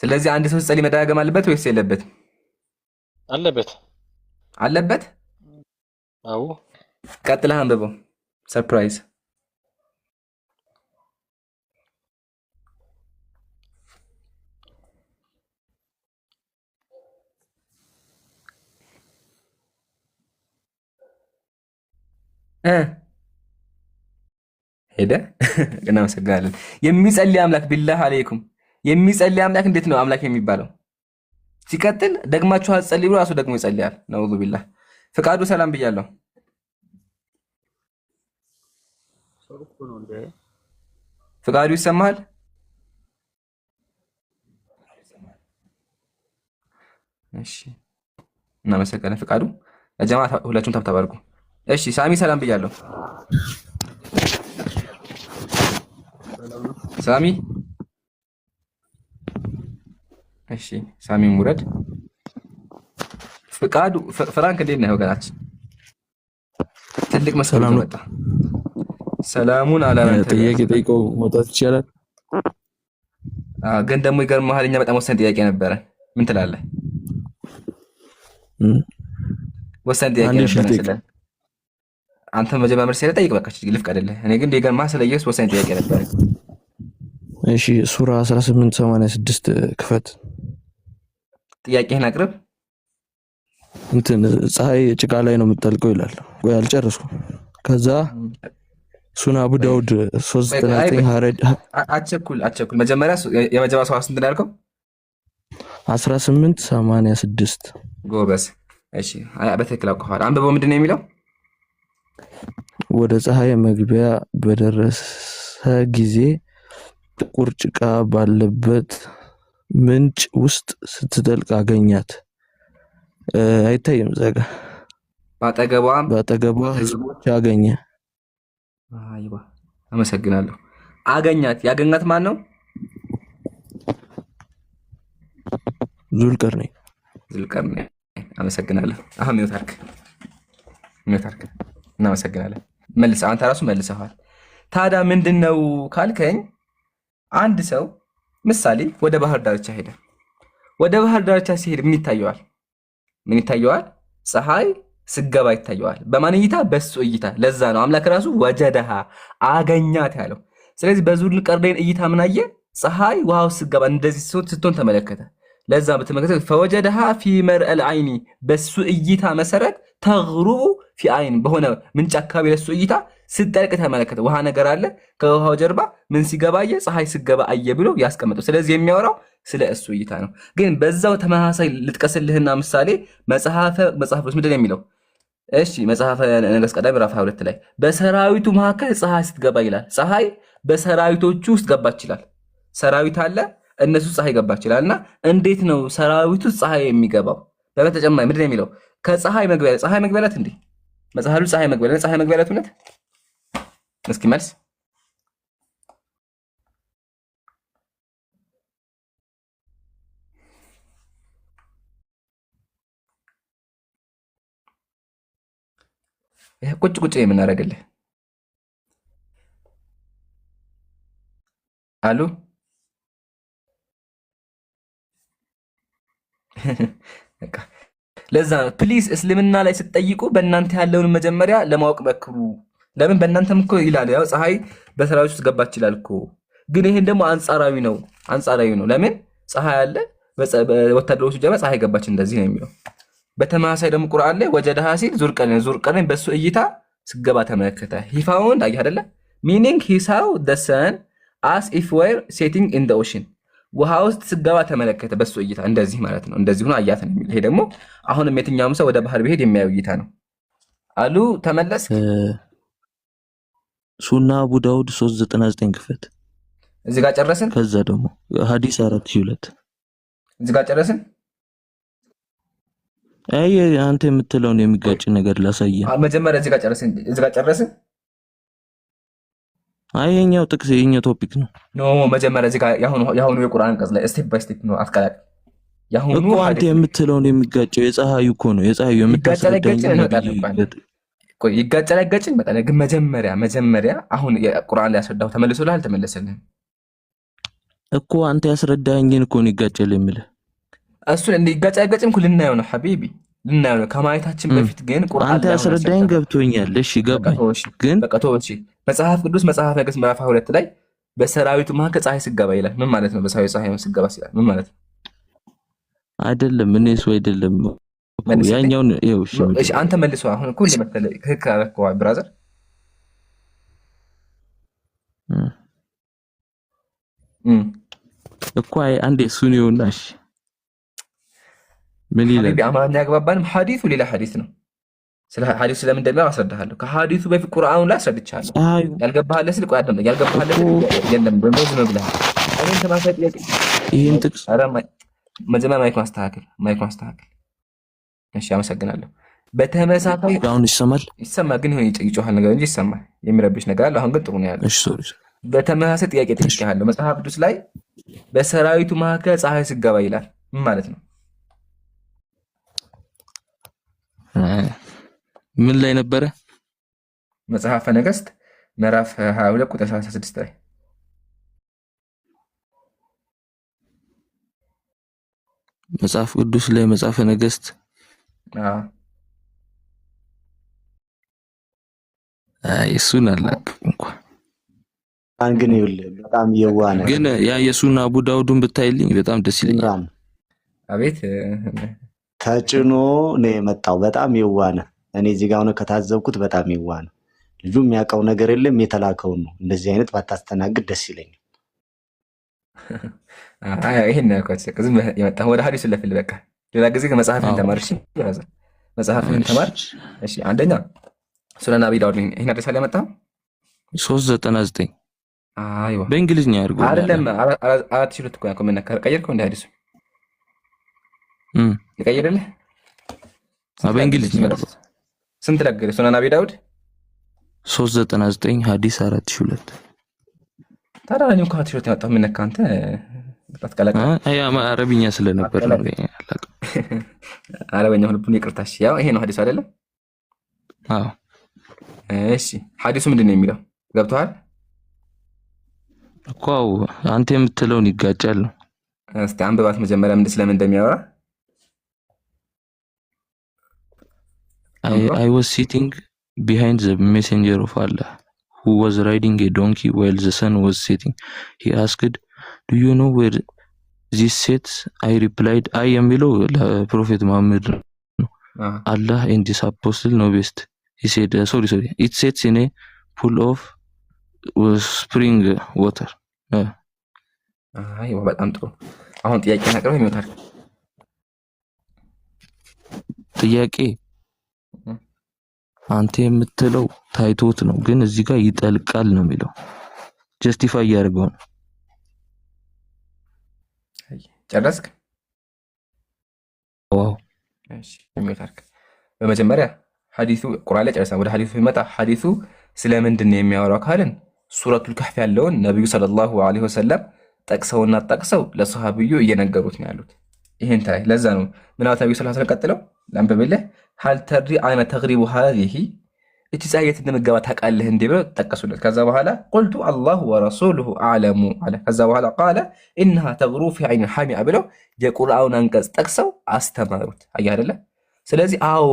Speaker 4: ስለዚህ አንድ ሰው ሲጸልይ መደጋገም አለበት ወይስ የለበትም?
Speaker 8: አለበት።
Speaker 4: አለበት?
Speaker 8: አዎ።
Speaker 4: ቀጥለህ አንብበው። ሰርፕራይዝ። ሄደ። እናመሰግናለን። የሚጸልይ አምላክ ቢላህ አለይኩም፣ የሚጸልይ አምላክ እንዴት ነው አምላክ የሚባለው? ሲቀጥል ደግማችሁ አትጸልዩ፣ ራሱ ደግሞ ይጸልያል። ነውዙ ቢላህ። ፍቃዱ ሰላም ብያለሁ። ፍቃዱ ይሰማሃል? እሺ እናመሰግናለን ፍቃዱ። ጀማ ሁላችሁም ታብታብ አድርጉ። እሺ ሳሚ ሰላም ብያለሁ። ሳሚ እሺ ሳሚ ሙረድ። ፍቃዱ ፍራንክ እንዴት ነህ ወገናችን? ትልቅ መስከረም መጣ። ሰላሙን አላንተ
Speaker 9: ጥያቄ ጠይቀው መውጣት ይቻላል።
Speaker 4: ግን ደግሞ ይገርምሃል፣ እኛ በጣም ወሳኝ ጥያቄ ነበረ። ምን ትላለህ? ወሳኝ ጥያቄ ነበረ። አንተ መጀመሪያ ሲለ ጠይቅ፣ በቃ ልፍቅ አይደለ። እኔ ግን ይገርምሃል፣ ስለ ኢየሱስ ወሳኝ ጥያቄ ነበረ።
Speaker 9: እሺ ሱራ 18:86 ክፈት።
Speaker 4: ጥያቄህን አቅርብ።
Speaker 9: እንትን ፀሐይ ጭቃ ላይ ነው የምትጠልቀው ይላል። ወይ አልጨረስኩም። ከዛ ሱና አቡ ዳውድ 399 ሀረድ
Speaker 4: አቸኩል መጀመሪያ የመጀመሪያ ሰው ስንት እንዳልከው
Speaker 9: 18:86
Speaker 4: ጎበዝ። እሺ በትክክል አውቀዋል። አንብበው ምንድን ነው የሚለው?
Speaker 9: ወደ ፀሐይ መግቢያ በደረሰ ጊዜ ጥቁር ጭቃ ባለበት ምንጭ ውስጥ ስትጠልቅ አገኛት። አይታይም ዘጋ በአጠገቧ ህዝቦች አገኘ።
Speaker 4: አይዋ አመሰግናለሁ። አገኛት። ያገኛት ማን ነው?
Speaker 9: ዙልቀርነይን።
Speaker 4: አመሰግናለሁ። አሁን ሚውታርክ እናመሰግናለን። መልስ አንተ ራሱ መልሰዋል። ታዲያ ምንድነው ካልከኝ አንድ ሰው ምሳሌ ወደ ባህር ዳርቻ ሄደ። ወደ ባህር ዳርቻ ሲሄድ ምን ይታየዋል? ፀሐይ ስገባ ይታየዋል። በማን እይታ? በሱ እይታ። ለዛ ነው አምላክ ራሱ ወጀደሃ አገኛት ያለው። ስለዚህ በዙልቀርነይን እይታ ምን አየ? ፀሐይ ውሃው ስገባ እንደዚህ ስትሆን ተመለከተ። ለዛ በተመለከተ ፈወጀደሃ ፊ መርአል አይኒ በሱ እይታ መሰረት ተግሩቡ ፊ አይን በሆነ ምንጭ አካባቢ ለሱ እይታ ስትጠልቅ ተመለከተ። ውሃ ነገር አለ፣ ከውሃው ጀርባ ምን ሲገባ አየ? ፀሐይ ስገባ አየ ብሎ ያስቀምጠው። ስለዚህ የሚያወራው ስለ እሱ እይታ ነው። ግን በዛው ተመሳሳይ ልጥቀስልህና ምሳሌ መጽሐፍ ቅዱስ ምንድን ነው የሚለው? እሺ መጽሐፈ ነገሥት ቀዳማዊ ምዕራፍ 22 ላይ በሰራዊቱ መካከል ፀሐይ ስትገባ ይላል። ፀሐይ በሰራዊቶቹ ውስጥ ገባች ይላል። ሰራዊት አለ፣ እነሱ ፀሐይ ገባች ይላል። እና እንዴት ነው ሰራዊቱ ፀሐይ የሚገባው? በተጨማሪ ምንድን ነው የሚለው? ከፀሐይ መግቢያ ፀሐይ መግቢያ ላት እንዴ መጽሐፉ ፀሐይ መግቢያ ላት እውነት? እስኪ መልስ ቁጭ የምናደርግልህ አሉ። ለዛ ፕሊዝ እስልምና ላይ ስትጠይቁ በእናንተ ያለውን መጀመሪያ ለማወቅ መክሩ። ለምን በእናንተም እኮ ይላል ያው ፀሐይ በሰራዊት ውስጥ ገባች ይላል እኮ። ግን ይሄን ደግሞ አንጻራዊ ነው። ለምን ፀሐይ አለ ወታደሮቹ ጀባ ፀሐይ ገባች እንደዚህ ነው የሚለው። በተመሳሳይ ደግሞ ቁርአን ላይ ወጀደሃ ሲል ዙልቀርነይን በሱ እይታ ስገባ ተመለከተ። ሂ ፋውንድ አይ አይደለ ሚኒንግ ሂ ሳው ዘ ሰን አስ ኢፍ ዌር ሴቲንግ ኢን ዘ ኦሽን ውሃ ውስጥ ስገባ ተመለከተ በሱ እይታ እንደዚህ ማለት ነው። እንደዚህ ሆኖ አያት ነው የሚለው። ይሄ ደግሞ አሁንም የትኛውም ሰው ወደ ባህር ቢሄድ የሚያየው እይታ ነው አሉ። ተመለስ
Speaker 9: ሱና አቡ ዳውድ 399 ክፈት።
Speaker 4: እዚህ ጋር ጨረስን።
Speaker 9: ከዛ ደግሞ ሐዲስ 4002
Speaker 4: እዚህ ጋር ጨረስን።
Speaker 9: አይ አንተ የምትለውን የሚጋጭ ነገር ላሳየህ።
Speaker 4: መጀመሪያ እዚህ ጋር ጨረስን።
Speaker 9: አይ የኛው ጥቅስ የኛው ቶፒክ ነው።
Speaker 4: መጀመሪያ እዚህ ጋር ያሁኑ የቁርአን አንቀጽ ላይ ስቴፕ ባይ ስቴፕ ነው አትቀላቅ። ያሁኑ
Speaker 9: እኮ አንተ የምትለውን የሚጋጨው የፀሐዩ እኮ ነው። የፀሐዩ የምታስረዳኝ
Speaker 4: ይጋጫል አይጋጭም መጣ። ግን መጀመሪያ አሁን የቁርአን ላይ ያስረዳው ተመልሶልሃል አልተመለሰልህም?
Speaker 9: እኮ አንተ ያስረዳኸኝን እኮ ነው ይጋጫል የምልህ።
Speaker 4: እሱን እንደ ይጋጫል አይጋጭም እኮ ልናየው ነው ሐቢቢ፣ ልናየው ነው ከማየታችን በፊት ግን ቁርአን
Speaker 9: አንተ ያስረዳኸኝ ገብቶኛል። እሺ ገባኝ። ግን
Speaker 4: በቃ ተወው። እሺ መጽሐፍ ቅዱስ መጽሐፈ ነገሥት ምዕራፍ 22 ላይ በሰራዊቱ መካከል ፀሐይ ስገባ ይላል። ምን ማለት ነው? በሰራዊቱ ፀሐይ ስገባ ሲላል ምን ማለት ነው?
Speaker 9: አይደለም እኔስ አይደለም ያኛውን ይኸው።
Speaker 4: እሺ አንተ መልሶ አሁን እኮ እንደመሰለ ትክክል አደረከው ብራዘር።
Speaker 9: እኮ አንዴ እሱን ይኸውና። እሺ ምን ይላል?
Speaker 4: በአማርኛ ያግባባንም ሐዲሱ ሌላ ሐዲስ ነው። ስለ ሐዲሱ ስለምን እንደሚያው አስረዳሃለሁ። ከሐዲሱ በፊት ቁርአኑ ላይ አስረድቻለሁ። ያልገባህ ስል ቆይ አዳምጥ። ያልገባህ የለም በመዝም ብለሃል። እኔን ተማሳይ ጥያቄ
Speaker 9: ይሄን ጥቅስ
Speaker 4: መጀመሪያ ማይክሮን አስተካክል። እሺ አመሰግናለሁ። በተመሳሳይ
Speaker 9: አሁን ይሰማል
Speaker 4: ግን ይጮሃል ነገር እንጂ ይሰማል። የሚረብሽ ነገር አለ። አሁን ግን ጥሩ ነው ያለው።
Speaker 9: እሺ ሶሪ።
Speaker 4: በተመሳሳይ ጥያቄ ጠይቄሃለሁ። መጽሐፍ ቅዱስ ላይ በሰራዊቱ መካከል ፀሐይ ስገባ ይላል። ምን ማለት ነው?
Speaker 9: ምን ላይ ነበረ?
Speaker 4: መጽሐፈ ነገሥት ምዕራፍ 22 ቁጥር 36 ላይ
Speaker 9: መጽሐፍ ቅዱስ ላይ መጽሐፈ ነገሥት እሱን አላውቅም እንኳን
Speaker 2: ግን ይኸውልህ በጣም የዋህ ነው።
Speaker 9: ግን ያ የሱና አቡ ዳውድን ብታይልኝ በጣም ደስ ይለኛል።
Speaker 4: አቤት
Speaker 2: ተጭኖ ነው የመጣው። በጣም የዋህ ነው። እኔ እዚህ ጋር ሆነ ከታዘብኩት በጣም የዋህ ነው። ልጁ የሚያውቀው ነገር የለም፣ የተላከውን ነው። እንደዚህ አይነት ባታስተናግድ ደስ ይለኛል።
Speaker 4: ይሄን ነው ዝም የመጣ ወደ ሐዲስ ለፍል በቃ ሌላ ጊዜ ከመጽሐፍ ተማርሽ መጽሐፍህን ተማር። እሺ አንደኛ ሱነን አቢ ዳውድ ይሄን አዲስ ላይ መጣ
Speaker 9: 399
Speaker 4: አይዋ
Speaker 9: በእንግሊዝኛ ያርገው
Speaker 4: አይደለም 402 እኮ ያቆም ነበር ቀየርከው እንደ ሐዲሱ ይቀየርልህ
Speaker 9: በእንግሊዝኛ
Speaker 4: ስንት ለገለ ሱነን አቢ ዳውድ
Speaker 9: 399 ሐዲስ 4002
Speaker 4: ታዲያ እኮ 4002 ያወጣው ምን ነካ አንተ ተስቀለቀ
Speaker 9: አረብኛ ስለነበር ነው ያላቀ
Speaker 4: አረብኛ ሁሉን ይቅርታሽ ያው ይሄ ነው ሐዲሱ አይደለም
Speaker 9: አዎ
Speaker 4: እሺ ሐዲሱ ምንድነው የሚለው ገብቷል
Speaker 9: እኮ አንተ የምትለውን ይጋጫል ነው
Speaker 4: እስቲ አንብባት መጀመሪያ ምን ስለምን እንደሚያወራ
Speaker 9: I was sitting behind the messenger of Allah who was riding a donkey while the sun was setting. He asked, do you know where this sets? I replied, I am below Prophet Muhammad. Allah and this apostle know best. He said, sorry. It sets in a pool of spring water.
Speaker 4: አይዋ በጣም ጥሩ አሁን ጥያቄ ነቀረው ይመጣል
Speaker 9: ጥያቄ አንተ የምትለው ታይቶት ነው ግን እዚህ ጋር ይጠልቃል ነው የሚለው ጀስቲፋይ ያደርገው ነው
Speaker 4: ጨረስክ
Speaker 9: ዋው
Speaker 4: እሺ ይመጣል በመጀመሪያ ሐዲሱ ቁርአን ላይ ጨርሰን ወደ ሐዲሱ ይመጣ ሐዲሱ ስለምንድን ነው የሚያወራው ካልን ሱረቱል ከህፍ ያለውን ነብዩ ሰለላሁ ዐለይሂ ወሰለም ጠቅሰውና ጠቅሰው ለሱሐቢዩ እየነገሩት ነው ያሉት ይሄን ታይ ለዛ ነው ምናው ነብዩ ሰለላሁ ዐለይሂ ወሰለም ቀጥለው ለአንበበልህ هل تدري أين تغرب هذه እቺ ፀሐይ የት እንደምትገባ ታውቃለህ እንዴ ብለው ተጠቀሱለት ከዛ በኋላ قلت الله ورسوله اعلم አለ ከዛ በኋላ قال انها تغرب في عين حامئة ብለው የቁርአኑን አንቀጽ ጠቅሰው አስተማሩት አየህ አይደለ ስለዚህ አዎ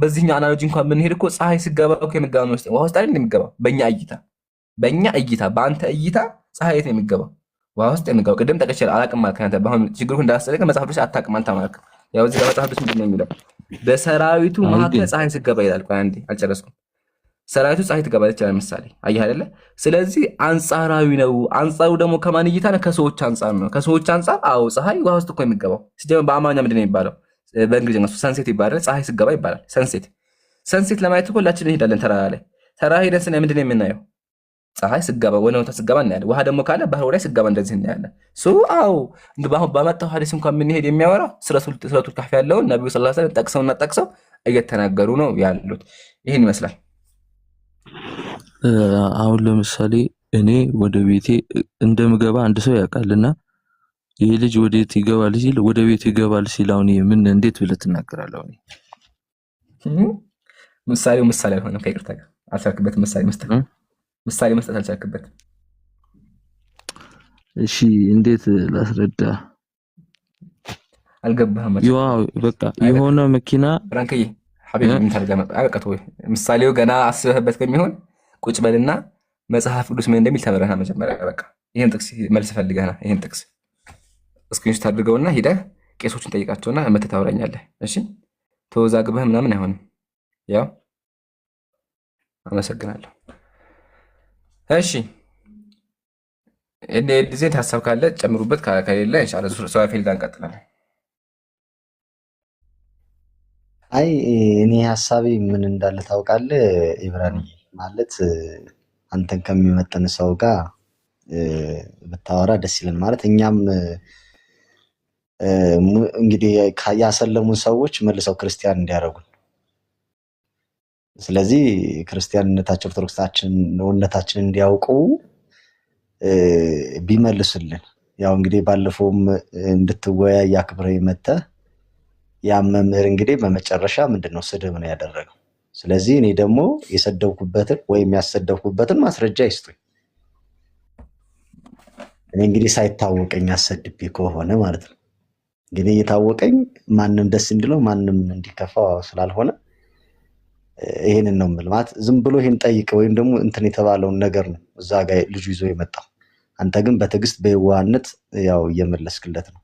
Speaker 4: በዚህኛው አናሎጂ እንኳን ብንሄድ እኮ ፀሐይ ሲገባ እኮ የምትገባው ነው ውሃ ውስጥ አይደል እንደምትገባው በእኛ እይታ በአንተ እይታ ፀሐይ የት ነው የምትገባው ውሃ ውስጥ የምትገባው ቅድም ጠቅሼ አላቅም ማለት ካንተ በአሁን ችግሩ እንዳስተለቀ መጽሐፍ ቅዱስ አታቅም አንተ ማለት ያው እዚህ ጋር መጽሐፍ ቅዱስ ምንድን ነው የሚለው በሰራዊቱ መካከል ፀሐይ ሲገባ ይላል ቆይ አንዴ አልጨረስኩም ሰራዊቱ ፀሐይ ትገባለች ይችላል ምሳሌ አየህ አይደለ ስለዚህ አንጻራዊ ነው አንጻሩ ደግሞ ከማን እይታ ነው ከሰዎች አንጻር ነው ከሰዎች አንጻር አዎ ፀሐይ ውሃ ውስጥ እኮ የሚገባው ሲጀምር በአማርኛ ምንድን ነው የሚባለው በእንግሊዝኛ ሰንሴት ይባላል ፀሐይ ሲገባ ይባላል ሰንሴት ለማየት እኮ ሁላችንም እንሄዳለን ተራራ ሄደን ስናይ ምንድን ነው የምናየው ፀሐይ ሲገባ ወደ ወታ ሲገባ እናያለን ውሃ ደግሞ ካለ ባህር ላይ ሲገባ እንደዚህ እናያለን አዎ እንደባሁ ባመጣው ሐዲስ እንኳን ምን ሄድ የሚያወራ ሱረቱል ከህፍ ያለውን ነብዩ ሰለላሁ ዐለይሂ ወሰለም ጠቅሰው እየተናገሩ ነው ያሉት ይሄን ይመስላል
Speaker 9: አሁን ለምሳሌ እኔ ወደ ቤቴ እንደምገባ አንድ ሰው ያውቃልና ይሄ ልጅ ወዴት ይገባል ሲል ወደ ቤቱ ይገባል ሲል አሁን ምን እንዴት ብለህ ትናገራለህ
Speaker 4: ምሳሌ አልሆነም ከይቅርታ ጋር አልቻልክበትም ምሳሌ መስጠት አልቻልክበትም
Speaker 9: እሺ እንዴት ላስረዳ
Speaker 4: አልገባህም
Speaker 9: ያው በቃ የሆነ መኪና
Speaker 4: ፍራንክዬ ሐቢብ ምን ተርጀመ አቀቀቱ ምሳሌው ገና አስበህበት ከሚሆን ቁጭ በልና መጽሐፍ ቅዱስ ምን እንደሚል ተመረና መጀመሪያ በቃ ይሄን ጥቅስ መልስ ፈልገና ይሄን ጥቅስ ስክሪንሾት አድርገውና ሄደህ ቄሶችን ጠይቃቸውና መተህ ታወራኛለህ እሺ ተወዛግበህ ምናምን አይሆንም ያው አመሰግናለሁ እሺ እንደዚህ ሐሳብ ካለ ጨምሩበት ከሌለ ኢንሻአላህ ሱራፌል ጋር እንቀጥላለን
Speaker 2: አይ እኔ ሐሳቤ ምን እንዳለ ታውቃለህ ኢብራሂም ማለት አንተን ከሚመጥን ሰው ጋር ብታወራ ደስ ይላል ማለት እኛም እንግዲህ ያሰለሙን ሰዎች መልሰው ክርስቲያን እንዲያረጉን ስለዚህ ክርስቲያንነታችን ኦርቶዶክሳችን እንዲያውቁ ቢመልሱልን ያው እንግዲህ ባለፈውም እንድትወያይ አክብረህ መተህ ያም መምህር እንግዲህ በመጨረሻ ምንድነው ስድብ ነው ያደረገው ስለዚህ እኔ ደግሞ የሰደብኩበትን ወይም ያሰደብኩበትን ማስረጃ ይስጡኝ እኔ እንግዲህ ሳይታወቀኝ አሰድቤ ከሆነ ማለት ነው ግን የታወቀኝ ማንንም ደስ እንዲለው ማንንም እንዲከፋው ስላልሆነ ይሄንን ነው ማለት ዝም ብሎ ይሄን ጠይቅ ወይም ደግሞ እንትን የተባለውን ነገር ነው እዛ ጋር ልጁ ይዞ የመጣው አንተ ግን በትዕግስት በየዋህነት ያው እየመለስክለት ነው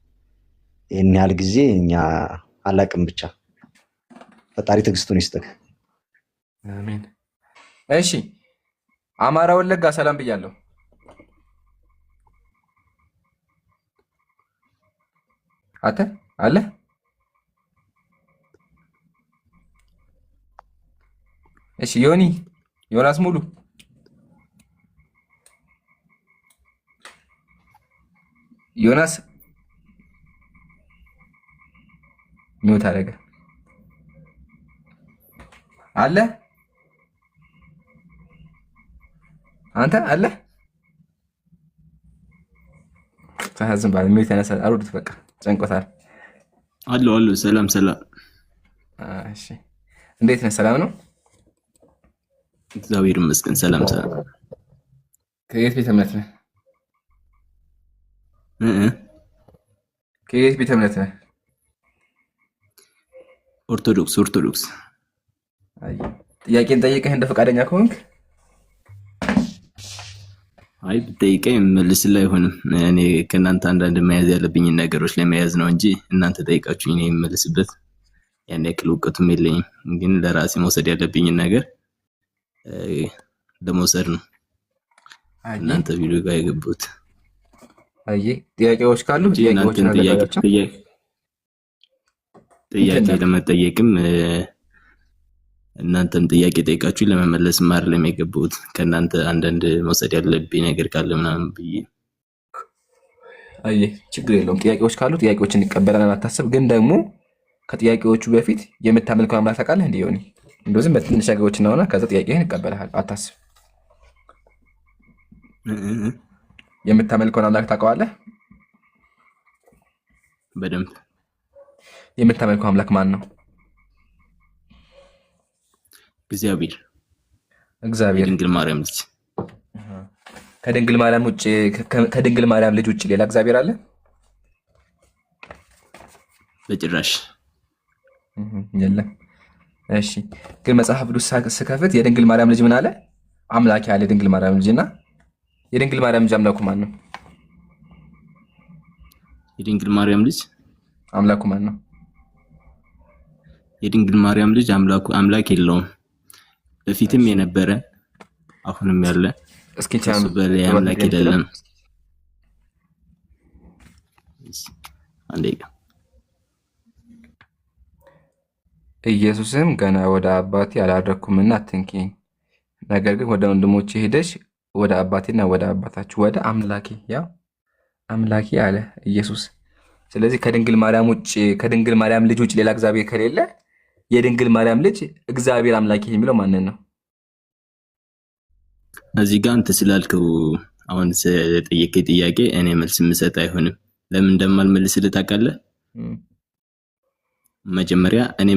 Speaker 2: ይሄን ያህል ጊዜ እኛ አላቅም ብቻ ፈጣሪ ትዕግስቱን ይስጥህ
Speaker 4: አሜን እሺ አማራ ወለጋ ሰላም ብያለሁ አለ እሺ ዮኒ ዮናስ ሙሉ ዮናስ ሚውት አደረገ አለ አንተ አለ ዝም ባለ ሚውት ያነሳ አሩድት በቃ ጨንቆታል።
Speaker 10: አሎ ሰላም ሰላም።
Speaker 4: እሺ እንዴት ነህ? ሰላም ነው?
Speaker 10: እግዚአብሔር ይመስገን ሰላም ሰላም።
Speaker 4: ከየት ቤተ እምነት ነህ? ከየት ቤተ እምነት ነህ?
Speaker 10: ኦርቶዶክስ።
Speaker 4: አይ ጥያቄን ጠይቀህ እንደ ፈቃደኛ ከሆንክ
Speaker 10: አይ ብጠይቀኝ መልስልህ አይሆንም። እኔ ከእናንተ አንዳንድ መያዝ ያለብኝን ነገሮች ለመያዝ ነው እንጂ እናንተ ጠይቃችሁኝ እኔ የምመልስበት ያን ያክል እውቀቱም የለኝም። ግን ለራሴ መውሰድ ያለብኝን ነገር ለመውሰድ ነው እናንተ ቪዲዮ ጋር የገቡት።
Speaker 4: አይ ጥያቄዎች ካሉ
Speaker 10: ጥያቄ ለመጠየቅም እናንተም ጥያቄ ጠይቃችሁ ለመመለስ ማር ለሚገቡት ከእናንተ አንዳንድ መውሰድ ያለብኝ ነገር ካለ ምናምን ብዬ።
Speaker 4: አይ ችግር የለውም። ጥያቄዎች ካሉ ጥያቄዎችን እንቀበላለን፣ አታስብ። ግን ደግሞ ከጥያቄዎቹ በፊት የምታመልከው አምላክ ታውቃለህ? እንዴ ዮኒ እንደው ዝም በትንሽ ነገሮች እናውና ከዛ ጥያቄህን እቀበልሃለሁ፣ አታስብ። የምታመልከውን አምላክ ታውቀዋለህ?
Speaker 10: በደንብ።
Speaker 4: የምታመልከው አምላክ ማን ነው?
Speaker 10: እግዚአብሔር።
Speaker 4: ድንግል ማርያም ልጅ። ከድንግል ማርያም ልጅ ውጭ ሌላ እግዚአብሔር አለ?
Speaker 10: በጭራሽ
Speaker 4: የለም። እሺ ግን መጽሐፍ ቅዱስ ስከፍት የድንግል ማርያም ልጅ ምን አለ? አምላክ ያለ ድንግል ማርያም ልጅና የድንግል ማርያም ልጅ አምላኩ ማን ነው?
Speaker 10: የድንግል ማርያም ልጅ
Speaker 4: አምላኩ ማን ነው?
Speaker 10: የድንግል ማርያም ልጅ አምላክ የለውም። በፊትም የነበረ አሁንም ያለ
Speaker 4: እስኪ ቻም
Speaker 10: በላይ አምላክ አይደለም። አንዴጋ
Speaker 4: ኢየሱስም ገና ወደ አባቴ አላደረኩምና አትንኪኝ፣ ነገር ግን ወደ ወንድሞቼ ሄደሽ ወደ አባቴና ወደ አባታችሁ ወደ አምላኬ ያው አምላኬ አለ ኢየሱስ። ስለዚህ ከድንግል ማርያም ልጅ ውጭ ሌላ እግዚአብሔር ከሌለ የድንግል ማርያም ልጅ እግዚአብሔር አምላኬ የሚለው ማንን ነው?
Speaker 10: እዚህ ጋር አንተ ስላልከው አሁን ስለጠየቀኝ ጥያቄ እኔ መልስ የምሰጥ አይሆንም። ለምን እንደማልመልስልህ ታውቃለህ? መጀመሪያ እኔ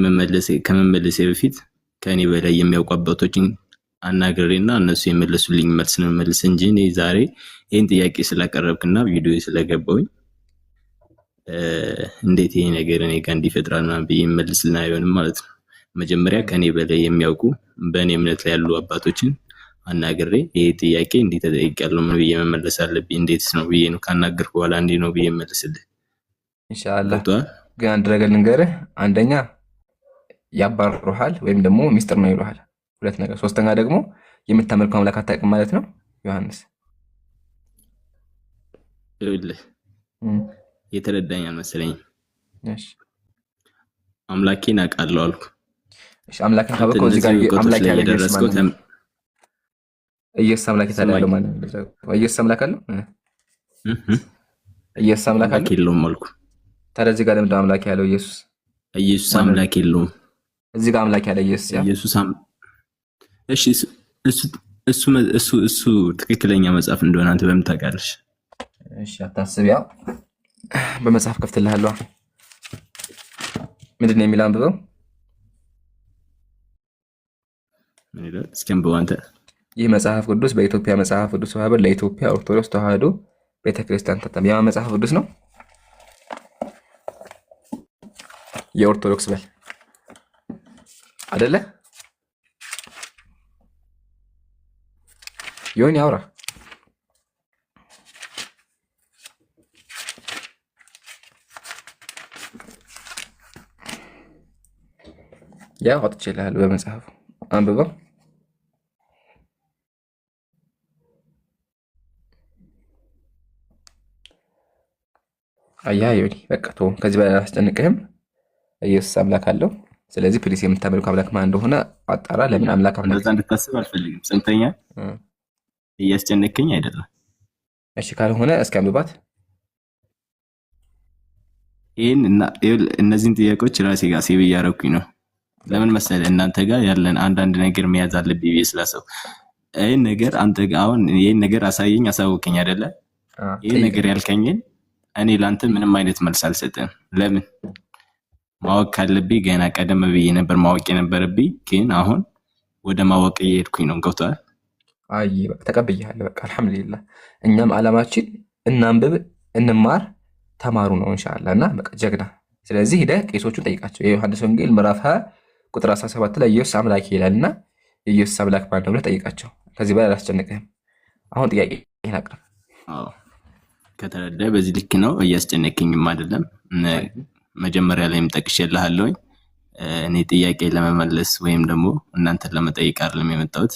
Speaker 10: ከመመለሴ በፊት ከእኔ በላይ የሚያውቁ አባቶችን አናግሬና እነሱ የመለሱልኝ መልስ ነው መልስ እንጂ እኔ ዛሬ ይህን ጥያቄ ስላቀረብክና ቪዲዮ ስለገባሁኝ እንዴት ይሄ ነገር እኔ ጋር እንዲፈጥራል ምናምን ብዬ መልስልና አይሆንም ማለት ነው። መጀመሪያ ከእኔ በላይ የሚያውቁ በእኔ እምነት ላይ ያሉ አባቶችን አናግሬ ይሄ ጥያቄ እንዲህ ተጠይቄያለሁ ምን ብዬ መመለስ አለብኝ፣ እንዴትስ ነው ብዬ ነው ካናገርኩ በኋላ እንዲህ ነው ብዬ መልስልህ
Speaker 4: ኢንሻአላህ። ግን አንድ ነገር ልንገርህ፣ አንደኛ ያባርሩሃል ወይም ደግሞ ሚስጥር ነው ይሉሃል፣ ሁለት ነገር። ሶስተኛ ደግሞ የምታመልከው አምላክ አታውቅም ማለት ነው። ዮሐንስ
Speaker 10: ይኸውልህ የተረዳኝ አልመሰለኝም።
Speaker 4: እሺ
Speaker 10: አምላኬን አውቃለሁ አልኩ።
Speaker 4: እሺ አምላክን ካወቅከው እዚህ ጋር አምላክ ያለ ደረስከው ኢየሱስ አምላክ ታላለው ማለት ነው። ኢየሱስ አምላክ አለው ኢየሱስ አምላክ
Speaker 10: የለውም አልኩ።
Speaker 4: ታዲያ እዚህ ጋር ለምንድነው አምላክ ያለው? ኢየሱስ
Speaker 10: አምላክ የለውም።
Speaker 4: እዚህ ጋር አምላክ ያለ ኢየሱስ
Speaker 10: እሺ እሱ ትክክለኛ መጽሐፍ እንደሆነ አንተ በምን ታውቃለሽ?
Speaker 4: እሺ አታስብ፣ ያው በመጽሐፍ ከፍትልሃለሁ። ምንድን ነው የሚለው? አንብበው።
Speaker 10: ምን ይላል? እስኪ አንብበው አንተ።
Speaker 4: ይህ መጽሐፍ ቅዱስ በኢትዮጵያ መጽሐፍ ቅዱስ ማህበር ለኢትዮጵያ ኦርቶዶክስ ተዋሕዶ ቤተክርስቲያን ታተመ። ያ መጽሐፍ ቅዱስ ነው የኦርቶዶክስ በል አይደለ? ዮኒ አውራ። ያው አውጥቼልሃለሁ በመጽሐፉ አንብበው። አያ ዮኒ በቃ ተው፣ ከዚህ በላይ አላስጨንቅህም። ኢየሱስ አምላክ አለው። ስለዚህ ፕሊስ የምታመልኩ አምላክ ማን እንደሆነ አጣራ። ለምን አምላክ አምላክ
Speaker 10: እንደዛ እንድታስብ አልፈልግም። ጽንፈኛ እያስጨነቀኝ አይደለም።
Speaker 4: እሺ ካልሆነ እስኪ አንብባት።
Speaker 10: እነዚህን ጥያቄዎች ራሴ ጋር ሴቭ እያደረኩኝ ነው። ለምን መሰለህ እናንተ ጋር ያለን አንዳንድ ነገር መያዝ አለብኝ ብዬ ስላሰብኩ ይህን ነገር አንተ ጋር አሁን ይህን ነገር አሳየኝ አሳውቀኝ አይደለ? ይህን ነገር ያልከኝን እኔ ለአንተ ምንም አይነት መልስ አልሰጥም። ለምን ማወቅ ካለብኝ ገና ቀደም ብዬ ነበር ማወቅ የነበረብኝ፣ ግን አሁን ወደ ማወቅ እየሄድኩኝ ነው። ገብቶሃል?
Speaker 4: አይ በቃ ተቀብያለሁ። በቃ አልሐምዱሊላህ። እኛም አላማችን እናንብብ፣ እንማር፣ ተማሩ ነው ኢንሻአላህ። እና በቃ ጀግና። ስለዚህ ሄደህ ቄሶቹን ጠይቃቸው። የዮሐንስ ወንጌል ምዕራፍ 20 ቁጥር 17 ላይ ኢየሱስ አምላክ ይላልና የኢየሱስ አምላክ ማን ነው ብለህ ጠይቃቸው። ከዚህ በላይ አላስጨንቅህም። አሁን ጥያቄ ይሄን አቅርብ።
Speaker 10: አዎ ከተረዳህ በዚህ ልክ ነው። እያስጨነቀኝም አይደለም። መጀመሪያ ላይም ጠቅሼልሃለሁ። እኔ ጥያቄ ለመመለስ ወይም ደግሞ እናንተን ለመጠየቅ አይደለም የመጣሁት።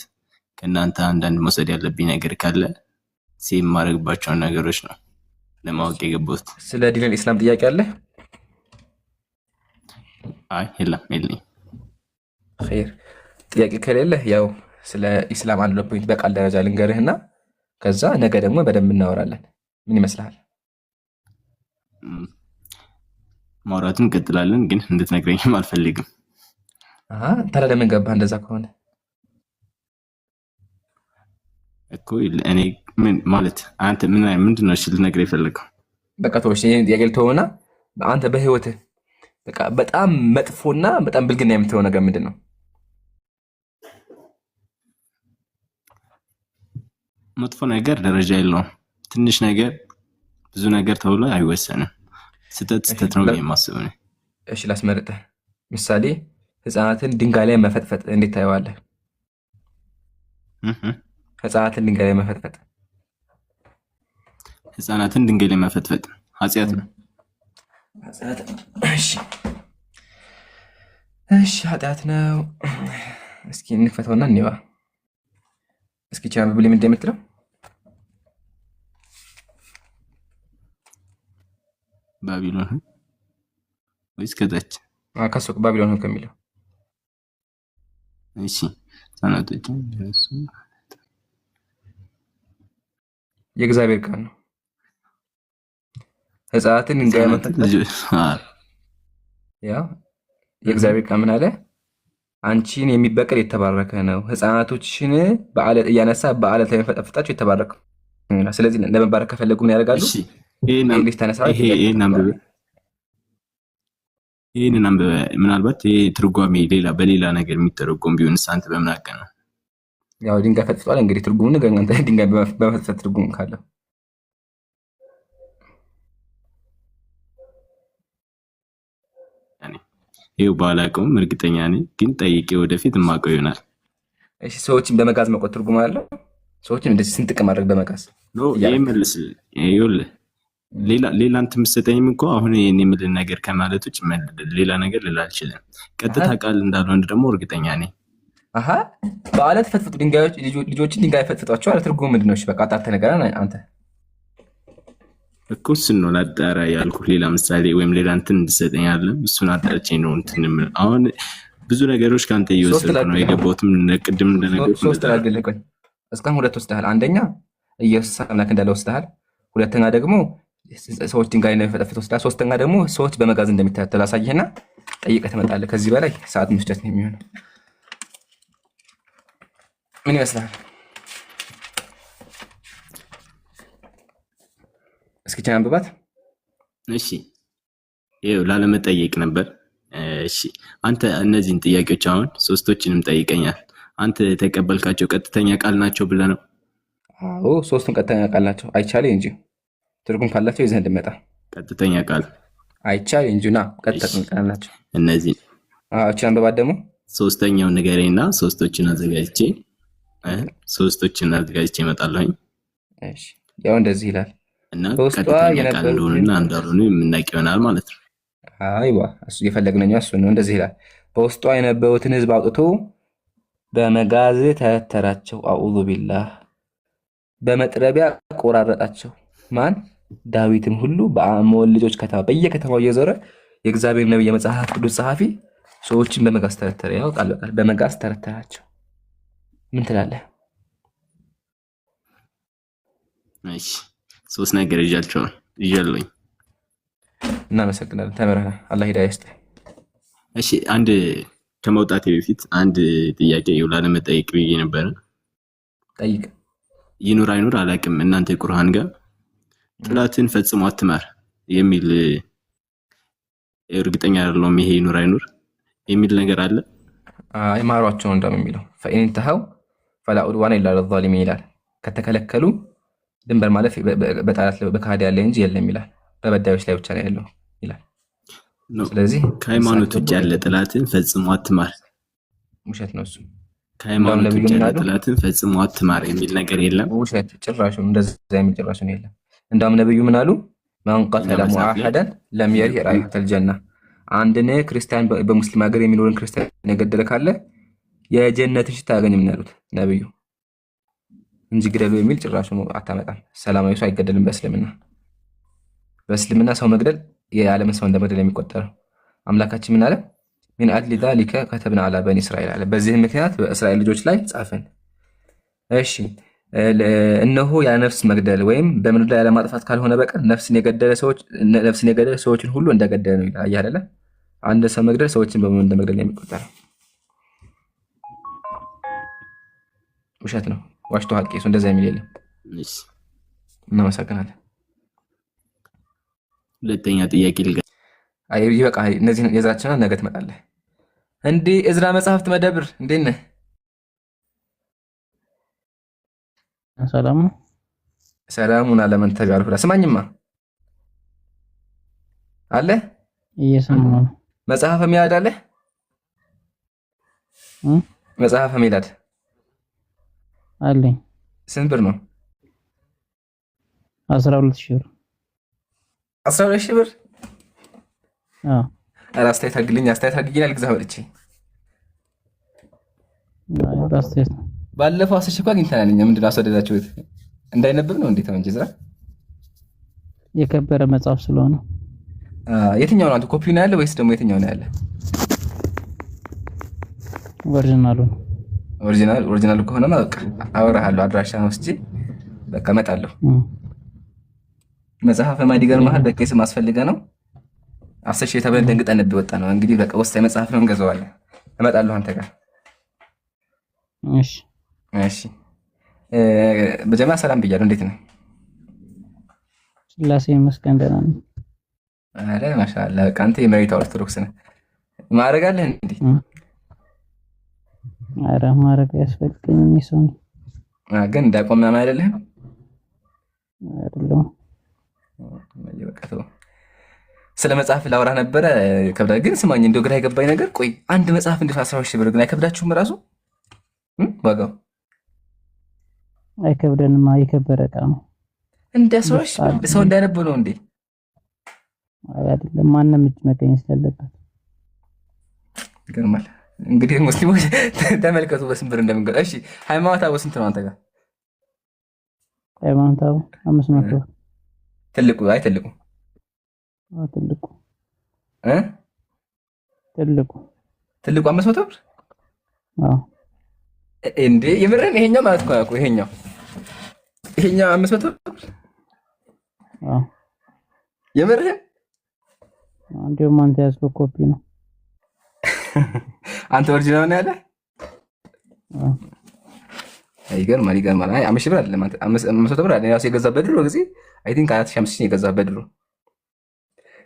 Speaker 10: ከእናንተ አንዳንድ መውሰድ ያለብኝ ነገር ካለ ሴም ማድረግባቸውን ነገሮች ነው ለማወቅ የገባሁት።
Speaker 4: ስለ ዲን ኢስላም ጥያቄ አለ?
Speaker 10: አይ የለኝም።
Speaker 4: ኸይር ጥያቄ ከሌለ ያው ስለ ኢስላም አንድ ፖይንት በቃል ደረጃ ልንገርህና ከዛ ነገ ደግሞ በደንብ እናወራለን። ምን ይመስልሃል?
Speaker 10: ማውራቱን እንቀጥላለን፣ ግን እንድትነግረኝም አልፈልግም።
Speaker 4: ታዲያ ለምን ገባህ እንደዛ ከሆነ?
Speaker 10: እኮ እኔ ምን ማለት አንተ ምንድን ነው ልነግርህ የፈለገው?
Speaker 4: በቃ ተወሽ። ይሄን ጥያቄ ልተውና አንተ በህይወትህ በቃ በጣም መጥፎና በጣም ብልግና የምትለው ነገር ምንድን ነው?
Speaker 10: መጥፎ ነገር ደረጃ የለውም። ትንሽ ነገር ብዙ ነገር ተብሎ አይወሰንም። ስተት ነው የማስበው።
Speaker 4: እሺ ላስመርጥህ። ምሳሌ ህፃናትን ድንጋይ ላይ መፈጥፈጥ እንዴት ታየዋለህ? ህፃናትን ድንጋይ ላይ መፈጥፈጥ ኃጢአት ነው። እሺ ኃጢአት ነው። እስኪ እንክፈተውና እንየዋ። እስኪ ቻም ብሊ ምን እንደምትለው
Speaker 10: ባቢሎን ወይስ ከታች?
Speaker 4: ከሱ ባቢሎን ነው ከሚለው።
Speaker 10: እሺ ህፃናቶች
Speaker 4: የእግዚአብሔር ቃል ነው። ህፃናትን ድንጋይ መፈጥፈጥ ያ የእግዚአብሔር ቃል ምን አለ? አንቺን የሚበቀል የተባረከ ነው፣ ህፃናቶችን በአለት እያነሳ በአለት ላይ መፈጠፍጣቸው የተባረከ። ስለዚህ ለመባረክ ከፈለጉ ምን ያደርጋሉ?
Speaker 10: ይህንን አንብበ ምናልባት ይህ ትርጓሜ በሌላ ነገር የሚተረጎም ቢሆንስ አንተ በምን አውቀህ ነው?
Speaker 4: ያው ድንጋይ ፈጥፍጧል። እንግዲህ ትርጉሙን ንገረኝ አንተ። ድንጋይ በመፈጥፈጥ ትርጉም ካለው
Speaker 10: ይኸው ባላውቀውም እርግጠኛ ነኝ፣ ግን ጠይቄ ወደፊት የማውቀው ይሆናል።
Speaker 4: እሺ ሰዎችን በመጋዝ መቆጥ ትርጉም አለው? ሰዎችን እንደዚህ ስንጥቅ ማድረግ በመጋዝ
Speaker 10: ይሄ መልስ ይኸውልህ ሌላ እንትን የምትሰጠኝም እኮ አሁን ይሄን የምልህ ነገር ከማለት ውጭ ሌላ ነገር ልል አልችልም። ቀጥታ ቃል እንዳልሆነ ደግሞ እርግጠኛ ነኝ።
Speaker 4: በአለት ፈጥፍጡ ልጆችን ድንጋይ ፈጥፍጧቸው አለ። ትርጉሙ ምንድን ነው? እሺ በቃ አጣርተህ ንገረን አንተ።
Speaker 10: እኮ እሱን ነው ላጣራ ያልኩህ። ሌላ ምሳሌ ወይም ሌላ እንትን እንድሰጠኝ አይደለም። እሱን አጣርቼ ነው እንትን የምልህ። አሁን ብዙ ነገሮች ከአንተ እየወሰድኩ ነው የገባሁትም። ቅድም እንደነገርኩህ
Speaker 4: ሶስት ላድርግልህ። ቆይ እስካሁን ሁለት ወስደሃል። አንደኛ ኢየሱስ አምላክ እንዳለ ወስደሃል። ሁለተኛ ደግሞ ሰዎች ድንጋይ እንደሚፈጠፍጡ ወስደሃል። ሶስተኛ ደግሞ ሰዎች በመጋዝ እንደሚታተሉ አሳየህና ጠይቀህ ትመጣለህ። ከዚህ በላይ ሰዓት መስጠት ነው የሚሆነው። ምን ይመስላል? እስኪ ቻን አንብባት።
Speaker 10: እሺ ይኸው ላለመጠየቅ ነበር። እሺ አንተ እነዚህን ጥያቄዎች አሁን ሶስቶችንም ጠይቀኛል። አንተ የተቀበልካቸው ቀጥተኛ ቃል ናቸው ብለህ ነው?
Speaker 4: አዎ ሶስቱም ቀጥተኛ ቃል ናቸው። አይቻልም እንጂ ትርጉም ካላቸው ይዘህ እንድመጣ።
Speaker 10: ቀጥተኛ ቃል
Speaker 4: አይቻልም እንጂ ና ቀጥተኛ ቃል ናቸው
Speaker 10: እነዚህ።
Speaker 4: እቺ አንብባት ደግሞ
Speaker 10: ሶስተኛውን ንገረኝና ሶስቶችን አዘጋጅቼ እመጣለሁኝ።
Speaker 4: እሺ ያው እንደዚህ ይላል
Speaker 10: እና ቀጥተኛ ቃል እንደሆነና እንዳልሆነ የምናውቅ ይሆናል ማለት ነው።
Speaker 4: አይዋ እሱ የፈለግነኛ እሱ ነው። እንደዚህ ይላል በውስጧ የነበሩትን ሕዝብ አውጥቶ በመጋዝ ተተራቸው። አዑዙ ቢላህ በመጥረቢያ ቆራረጣቸው። ማን? ዳዊትም ሁሉ በአሞን ልጆች ከተማ በየከተማው እየዞረ የእግዚአብሔር ነብይ የመጽሐፍ ቅዱስ ጸሐፊ ሰዎችን በመጋዝ ተረተረ። ያው ቃል በቃል በመጋዝ ተረተራቸው። ምን ትላለህ?
Speaker 10: እሺ 3 ነገር ይዣለሁኝ።
Speaker 4: እናመሰግናለን። ተምረህ አላህ ሂዳያ ይስጥህ።
Speaker 10: እሺ አንድ ከመውጣቴ በፊት አንድ ጥያቄ ላለመጠየቅ ብዬ ነበረ።
Speaker 4: ጠይቅ።
Speaker 10: ይኑር አይኑር አላውቅም። እናንተ ቁርአን ጋር ጥላትን ፈጽሞ አትማር የሚል እርግጠኛ አይደለሁም። ይሄ ይኑር አይኑር የሚል ነገር አለ?
Speaker 4: አይማሯቸው እንደውም የሚለው ፈኢን እንተሃው ፈላ ዑድዋነ ኢላ ለዛሊሚን ይላል። ከተከለከሉ ድንበር ማለፍ በጠላት በካህዲ ያለ እንጂ የለም ይላል። በበዳዮች ላይ ብቻ ነው ያለው ይላል። ስለዚህ
Speaker 10: ከሃይማኖት ውጭ ያለ ጥላትን ፈጽሞ አትማር
Speaker 4: ውሸት ነው እሱ።
Speaker 10: ከሃይማኖት ውጭ ያለ ጥላትን ፈጽሞ አትማር የሚል ነገር የለም።
Speaker 4: ውሸት ጭራሹን እንደዛ የሚል ጭራሹን የለም። እንደውም ነብዩ ምን አሉ? ማን ቀተለ ሙአሐደን ለም የሪህ ራኢሐተል ጀና፣ አንድን ክርስቲያን በሙስሊም ሀገር የሚኖርን ክርስቲያን የገደለ ካለ የጀነትን ሽታ አያገኝም ያሉት ነብዩ እንጂ ግደሉ የሚል ጭራሹን አታመጣም። ሰላማዊ ሰው አይገደልም በእስልምና። በእስልምና ሰው መግደል የዓለም ሰው እንደመግደል የሚቆጠረው። አምላካችን ምን አለ? ምን አድሊ ዛሊከ ከተብና አላ በኒ እስራኤል አለ። በዚህ ምክንያት በእስራኤል ልጆች ላይ ጻፈን። እሺ እነሆ ያ ነፍስ መግደል ወይም በምድር ላይ ያለማጥፋት ካልሆነ በቀር ነፍስን የገደለ ሰዎችን ሁሉ እንደገደለ ነው ይላል። አይደለ? አንድ ሰው መግደል ሰዎችን በሙሉ እንደመግደል የሚቆጠረው ውሸት ነው። ዋሽቶ ሀቅ እሱ እንደዛ የሚል የለም።
Speaker 10: እሺ
Speaker 4: እናመሰግናለን።
Speaker 10: ሁለተኛ ጥያቄ ልጋ
Speaker 4: ይበቃ። እነዚህ የዛችና ነገ ትመጣለህ። እንዴ እዝራ መጽሐፍት መደብር እንዴት ነህ?
Speaker 11: ሰላም ነው።
Speaker 4: ሰላሙን አለመን ተጋሩ ስማኝማ አለ
Speaker 11: እየሰማሁ ነው።
Speaker 4: መጽሐፈ ሚላድ አለ መጽሐፈ ሚላድ
Speaker 11: አለኝ።
Speaker 4: ስንት ብር ነው?
Speaker 11: 12,000 ብር።
Speaker 4: 12,000 ብር?
Speaker 11: አዎ።
Speaker 4: ኧረ አስተያየት አድርግልኝ አልግዛህ በልቼ።
Speaker 11: አስተያየት ነው።
Speaker 4: ባለፈው 10,000 እኮ አግኝተናል እኛ። ምንድን ነው አስወደዳችሁት? እንዳይነበብ ነው እንዴት ነው እንጂ ዝራ
Speaker 11: የከበረ መጽሐፍ ስለሆነ።
Speaker 4: የትኛው ነው አንተ ኮፒው ነው ያለ ወይስ ደግሞ የትኛው ነው ያለ?
Speaker 11: ኦሪጂናሉ ነው።
Speaker 4: ኦሪጂናሉ ከሆነማ በቃ አወራሃለሁ። አድራሻ ነው እስኪ በቃ እመጣለሁ። መጽሐፈ ማዲገር መሀል በቄስ ማስፈልገ ነው 10,000 ተብለን ደንግጠን ወጣ ነው እንግዲህ በቃ ወሳኝ መጽሐፍ ነው እንገዛዋለን። እመጣለሁ አንተ ጋር።
Speaker 11: እሺ
Speaker 4: እሺ። በጀማ ሰላም ብያለሁ። እንዴት ነው?
Speaker 11: ስላሴ ይመስገን ደህና ነኝ።
Speaker 4: አረ ማሻአላህ በቃ አንተ የመሬት ኦርቶዶክስ ነህ። ማዕረግ አለህ እንዴ?
Speaker 11: አረ ማዕረግ ያስፈልገኝ ሰው ነው።
Speaker 4: ግን እንዳቆም ምናምን አይደለህም?
Speaker 11: አይደለም።
Speaker 4: በቃ ተው። ስለ መጽሐፍ ላውራ ነበረ ከብዳ። ግን ስማኝ እንደው ግራ የገባኝ ነገር ቆይ አንድ መጽሐፍ እንደ 12,000 ብር ግን አይከብዳችሁም? ራሱ ዋጋው
Speaker 11: አይከብደንም። የከበረ ዕቃ ነው።
Speaker 4: እንደ ሰዎች ሰው እንዳያነብ ነው እንዴ?
Speaker 11: አይደለም። ማንም እጅ መገኘት ያለበት
Speaker 4: ይገርማል። እንግዲህ ሙስሊሞች ተመልከቱ በስንት ብር እንደምንገዛ። እሺ ሃይማኖታዊ ስንት ነው አንተ ጋር?
Speaker 11: ሃይማኖታዊ 500
Speaker 4: ትልቁ? አይ ትልቁ
Speaker 11: ትልቁ
Speaker 4: ትልቁ 500 ብር?
Speaker 11: አዎ
Speaker 4: እንዴ የምርን? ይሄኛው ማለት እኮ ይሄኛው 500 ብር?
Speaker 11: አዎ
Speaker 4: የምርን?
Speaker 11: እንደውም አንተ ያዝከው ኮፒ ነው።
Speaker 4: አንተ ኦሪጂናል ነው ያለ? ይገርማል። አይ 5,000 ብር አይደለም አንተ 500 ብር አይደለም። ያው የገዛበት ድሮ ጊዜ አይ ቲንክ 4,500 የገዛበት ድሮ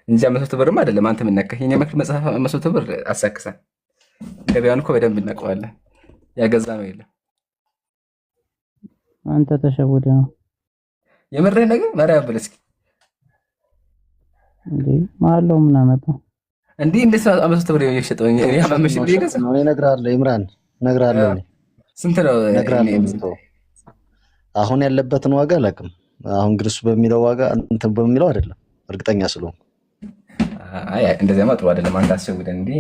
Speaker 4: እንጂ 500 ብርም አይደለም። አንተ ምን ነካህ? የኛ መክር መጽሐፍ 500 ብር አሳክሳል። ገበያውን እኮ በደንብ እናውቀዋለን። ያገዛ ነው የለም።
Speaker 11: አንተ ተሸውደህ ነው።
Speaker 4: የምርህ ነገር ማርያም ብለህ እስኪ
Speaker 11: እንዴ ማለው ምን አመጣው
Speaker 4: እንዴ? እንዴት ነው 500 ብር የሚሸጠው? እኔ 5,000 ብር ይገዛ
Speaker 2: ነው። እነግርሃለሁ ኢምራን እነግርሃለሁ።
Speaker 4: ስንት ነው
Speaker 2: አሁን ያለበትን ዋጋ አላውቅም። አሁን ግን እሱ በሚለው ዋጋ እንትን በሚለው አይደለም እርግጠኛ ስለሆንኩ።
Speaker 4: አይ እንደዚያማ ጥሩ አይደለም። አንተ አስቸውደን እንዴ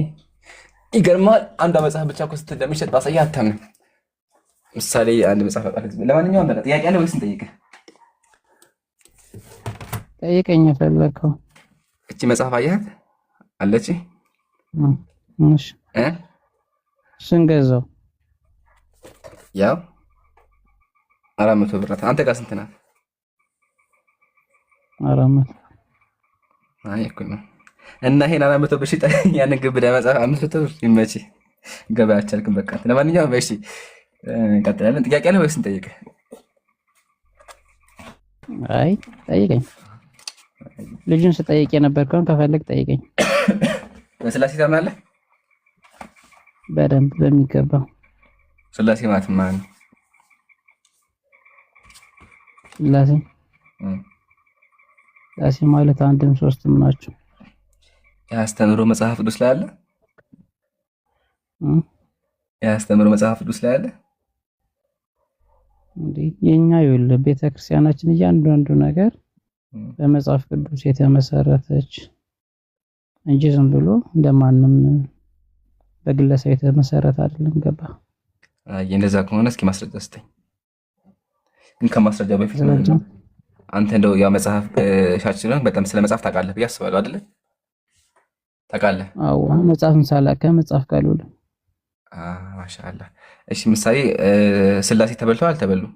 Speaker 4: ይገርማል። አንዷ መጽሐፍ ብቻ እኮ ስትል እንደሚሸጥ ባሳየህ አታምንም። ምሳሌ አንድ መጽሐፍ አለ። ለማንኛውም በቃ ጥያቄ አለ ወይስ እንጠይቅህ?
Speaker 11: ጠይቀኝ የፈለከው።
Speaker 4: እቺ መጽሐፍ አየሃት አለች?
Speaker 11: እሺ ስንገዛው
Speaker 4: ያው 400 ብር ናት። አንተ ጋር ስንት ናት?
Speaker 11: 400
Speaker 4: አይ እኮ ነው። እና ይሄን 400 ብር ሽጠህ ያንን ግብዳ መጽሐፍ 500 ብር ይመች ገበያ አልቻልክም። በቃ ለማንኛውም እሺ እንቀጥላለን። ጥያቄ አለ ወይስ እንጠይቅ?
Speaker 11: አይ ጠይቀኝ። ልጁን ስጠይቅ የነበርከውን ከፈለግ ጠይቀኝ።
Speaker 4: በስላሴ ታምናለህ?
Speaker 11: በደንብ በሚገባ።
Speaker 4: ስላሴ ማለት ማን ነው?
Speaker 11: ስላሴ ስላሴ ማለት አንድም ሶስትም ናቸው።
Speaker 4: ያስተምሮ መጽሐፍ ቅዱስ ላይ አለ? ያስተምሮ መጽሐፍ ቅዱስ ላይ አለ?
Speaker 11: እንዴ የኛ ይኸውልህ ቤተክርስቲያናችን እያንዳንዱ ነገር በመጽሐፍ ቅዱስ የተመሰረተች እንጂ ዝም ብሎ እንደማንም በግለሰብ የተመሰረተ አይደለም። ገባ?
Speaker 4: አይ እንደዛ ከሆነ እስኪ ማስረጃ ስጠኝ። ግን ከማስረጃ በፊት አንተ እንደው ያ መጽሐፍ ሻጭ ነው በጣም ስለ መጽሐፍ ታውቃለህ ብዬ አስባለሁ አይደለ? ታውቃለህ?
Speaker 11: አዎ መጽሐፍን ሳላውቅ መጽሐፍ ቃሉን
Speaker 4: ማሻአላህ። እሺ ምሳሌ ስላሴ ተበልተዋል አልተበሉም?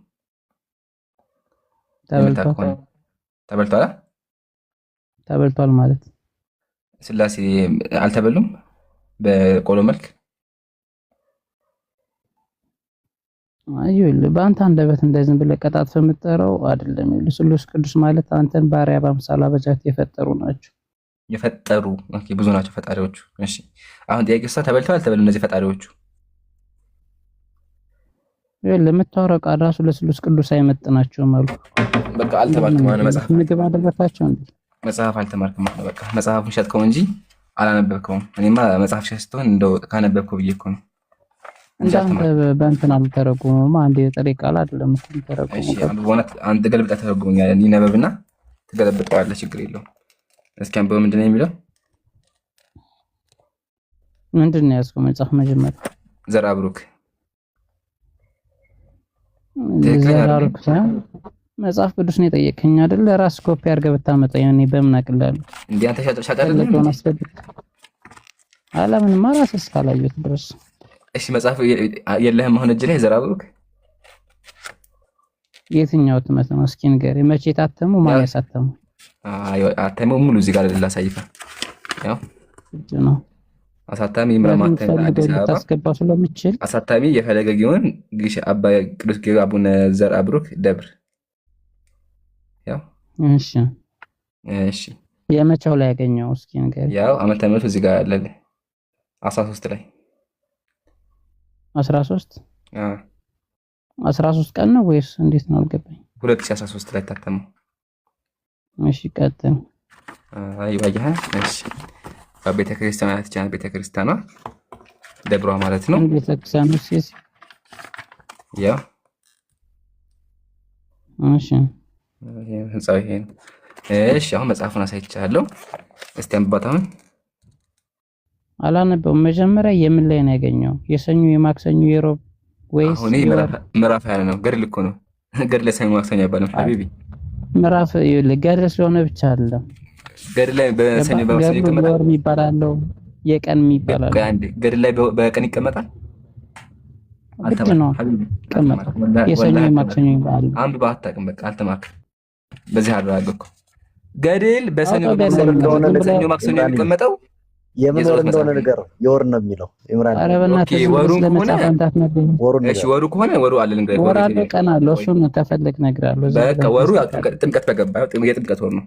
Speaker 4: ተበልተዋል።
Speaker 11: ተበልቷል ማለት
Speaker 4: ስላሴ አልተበሉም በቆሎ መልክ?
Speaker 11: አይደል በአንተ አንደበት እንደዚህ ብለህ ቀጣጥፈ የምትጠራው አይደለም። ስሉስ ቅዱስ ማለት አንተን ባሪያ በአምሳል አበጃት የፈጠሩ ናቸው።
Speaker 4: የፈጠሩ ኦኬ፣ ብዙ ናቸው ፈጣሪዎቹ። እሺ አሁን ጥያቄ እሷ ተበልተዋል አልተበሉም እነዚህ ፈጣሪዎቹ?
Speaker 11: ለምታወራው ቃል ራሱ ለስሉስ ቅዱስ አይመጥናቸውም አሉ።
Speaker 4: በቃ አልተማርክም ማለት መጽሐፍ
Speaker 11: ምግብ አደረታቸው እንዴ?
Speaker 4: መጽሐፍ አልተማርክም ማለት በቃ መጽሐፉን ሸጥከው እንጂ አላነበብከውም። እኔማ መጽሐፍ ሸጥተውን እንደው ካነበብከው ብዬ እኮ ነው።
Speaker 11: እንዳንተ በእንትን አልተረጎመም። አንድ የጥሬ ቃል አይደለም እኮ ተረጎመ።
Speaker 4: እሺ አንተ አንተ ገልብጠህ ተረጎመኛል። ይነበብና ትገለብጠዋለህ፣ ችግር የለውም። እስኪ አንብበው። ምንድን ነው የሚለው?
Speaker 11: ምንድን ነው ያዝከው መጽሐፍ? መጀመሪያ
Speaker 4: ዘርአ ብሩክ
Speaker 11: ዘራሩክ መጽሐፍ ቅዱስ ነው የጠየቀኝ አይደል? ለራስ ኮፒ አድርገህ ብታመጣ ያኔ በምን አቅላለሁ
Speaker 4: እንዴ? አንተ ሻጭ አይደለም
Speaker 11: አለምንም ራስህ እስካላየሁት ድረስ።
Speaker 4: እሺ መጽሐፍ የለህም አሁን እጅ ላይ ዘርአ ብሩክ?
Speaker 11: የትኛው ትምህርት ነው? እስኪ ንገረኝ። መቼ ታተሙ? ማን ያሳተሙ?
Speaker 4: አታሙ ሙሉ እዚህ ጋር ላሳይፈ ያው
Speaker 11: እጅ ነው
Speaker 4: አሳታሚ ምራማት አዲስ አበባ
Speaker 11: ታስገባ ስለምችል
Speaker 4: አሳታሚ የፈለገ ጊዮን ግሽ አባ ቅዱስ ጊዮርጊስ አቡነ ዘርአ ብሩክ ደብር። ያው
Speaker 11: እሺ
Speaker 4: እሺ
Speaker 11: የመቼው ላይ ያገኘው? እስኪ ንገረኝ።
Speaker 4: ያው ዓመተ ምሕረቱ እዚህ ጋር አለ 13 ላይ
Speaker 11: 13 13 ቀን ነው ወይስ እንዴት ነው? አልገባኝ።
Speaker 4: 2013 ላይ ታተመው።
Speaker 11: እሺ ቀጥል።
Speaker 4: አይዋያ እሺ በቤተ ክርስቲያናት ቻና ቤተ ክርስቲያኗ ደብሯ ማለት ነው።
Speaker 11: ቤተ ክርስቲያኑ ሲስ
Speaker 4: ያው
Speaker 11: እሺ
Speaker 4: ህንጻው ይሄ ነው። እሺ አሁን መጽሐፉን አሳይቻለሁ። እስቲ አንብባታውን።
Speaker 11: አላነበውም። መጀመሪያ የምን ላይ ነው ያገኘው? የሰኞ የማክሰኞ የሮብ ወይስ
Speaker 4: አሁን ምዕራፍ ያለ ነው? ገድል እኮ ነው። ገድል ሰኞ ማክሰኞ አይባልም ሐቢቢ።
Speaker 11: ምዕራፍ ገድል ስለሆነ ብቻ አይደለም።
Speaker 4: ገድል ላይ በሰኞ በማክሰኞ ይቀመጣል።
Speaker 11: ወር የሚባላለው የቀን የሚባላለው
Speaker 4: ገድል ላይ በቀን ይቀመጣል።
Speaker 11: አልተማርኩም ሐቢቢ። የሰኞ የማክሰኞ ይባላል።
Speaker 4: አንብባ አታውቅም። በቃ አልተማርኩም። በዚህ አደረገኩ። ገድል በሰኞ ማክሰኞ የሚቀመጠው
Speaker 2: የምን ወር እንደሆነ ነገር የወር ነው የሚለው ኢምራን።
Speaker 11: ኧረ በእናትህ
Speaker 4: ወሩን ከሆነ
Speaker 2: ወሩን
Speaker 4: እሺ፣ ወሩ ከሆነ ወሩ አለ ልንገርህ።
Speaker 11: ወር አለ ቀን አለ። እሱን ከፈለክ እነግርሃለሁ።
Speaker 4: በቃ ወሩ ጥምቀት በገባ የጥምቀት ወር ነው።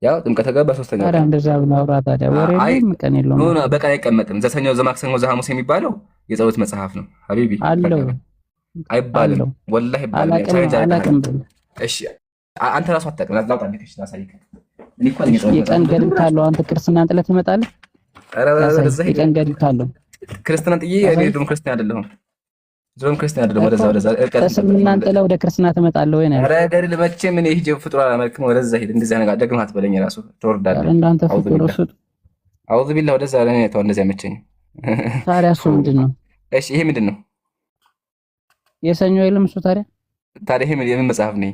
Speaker 4: ያው ጥምቀት በገባ ሶስተኛው
Speaker 11: ታዲያ እንደዛ ብለህ አውራ። ታዲያ ወር የለም ቀን የለውም።
Speaker 4: ኖ በቀን አይቀመጥም። ዘሰኞ ዘማክሰኞ ዘሐሙስ የሚባለው የጸሎት መጽሐፍ ነው ሐቢቢ።
Speaker 11: አለው
Speaker 4: አይባልም፣ ወላሂ
Speaker 11: አይባልም።
Speaker 4: እሺ አንተ ራሱ አታውቅም። ላውጣልህ እሺ፣ ላሳይህ።
Speaker 11: የቀን ገድል ካለው አንተ ክርስትና ጥለህ ትመጣለህ። የቀን ገድል ካለው
Speaker 4: ክርስትና ጥዬ እኔ ደግሞ ክርስቲያን አይደለሁም። ዞም ክርስቲያን አይደለሁም። ወደዛ
Speaker 11: እስልምና ጥለህ ወደ ክርስትና ትመጣለህ ወይ ነው?
Speaker 4: ኧረ ገድል መቼም እኔ ሂጅ ፍጡር አላመልክም። ወደዛ ሂድ። እንደዚህ ነገር ደግመህ አትበለኝ። ራሱ ትወርዳለህ።
Speaker 11: እንዳንተ ፍጡር እሱ
Speaker 4: አውዝ ቢላህ ወደዛ ለኔ ተው። እንደዚህ አይመቸኝም።
Speaker 11: ታዲያ እሱ ምንድን ነው?
Speaker 4: እሺ ይሄ ምንድን ነው?
Speaker 11: የሰኞ የለም እሱ። ታዲያ
Speaker 4: ይሄ የምን መጽሐፍ ነው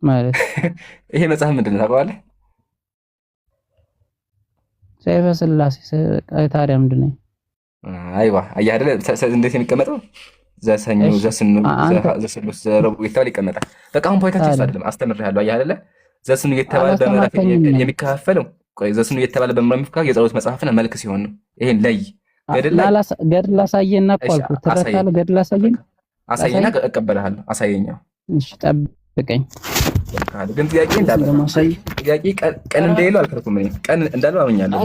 Speaker 11: ማለት?
Speaker 4: ይሄ መጽሐፍ ምንድን ነው ታውቀዋለህ?
Speaker 11: ሰይፈ ስላሴ ታዲያ ምንድን ነው?
Speaker 4: አይዋ አየህ አይደለ እንዴት የሚቀመጠው ዘሰኞ ዘስኑ ዘስሉስ ዘረቡ እየተባለ ይቀመጣል። በቃ አሁን ፖይንታችን እሱ አይደለም አስተምሬሃለሁ። አየህ አይደለ ዘስኑ እየተባለ በምዕራፍ የሚከፋፈለው ዘስኑ እየተባለ በምዕራፍ የሚከፋፈለው የጸሎት መጽሐፍና መልክ ሲሆን ነው። ይሄን ለይ
Speaker 11: ገድል አሳየና እኮ አልኩህ። ትረሳለህ? ገድል አሳየና እቀበልሃለሁ። አሳየኛው። እሺ ጠብቀኝ።
Speaker 4: ግን ጥያቄ ቀን እንደሌለው አልከረኩም። እኔ ቀን እንዳለው አምኛለሁ።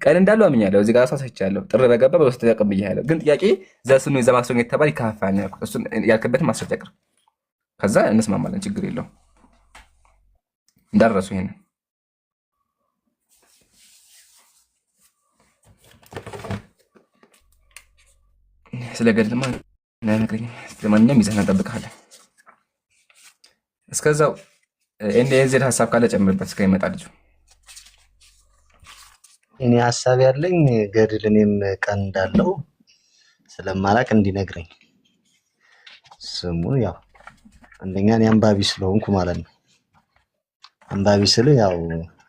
Speaker 4: ቀን እንዳለው አምኛለሁ። እዚህ ጋር ሳሳይቻለሁ። ጥር በገባ በሶስተኛ ቀን ብያለሁ። ግን ጥያቄ ዘስኑ ዘማክሰኞ የተባለ ይከፋፈላል ያልኩት እሱን ያልክበትን ማስረጃ ቅር፣ ከዛ እንስማማለን። ችግር የለውም። እንዳረሱ ይሄን ስለ ገድልማ ለነገኝ ለማንኛውም ይዘን እንጠብቅሃለን። እስከዛው ኤንዲኤንዜድ ሀሳብ ካለ ጨምርበት እስከሚመጣ ልጁ።
Speaker 2: እኔ ሀሳብ ያለኝ ገድል እኔም ቀን እንዳለው ስለማላቅ እንዲነግረኝ ስሙ ያው አንደኛ እኔ አንባቢ ስለሆንኩ ማለት ነው። አንባቢ ስለ ያው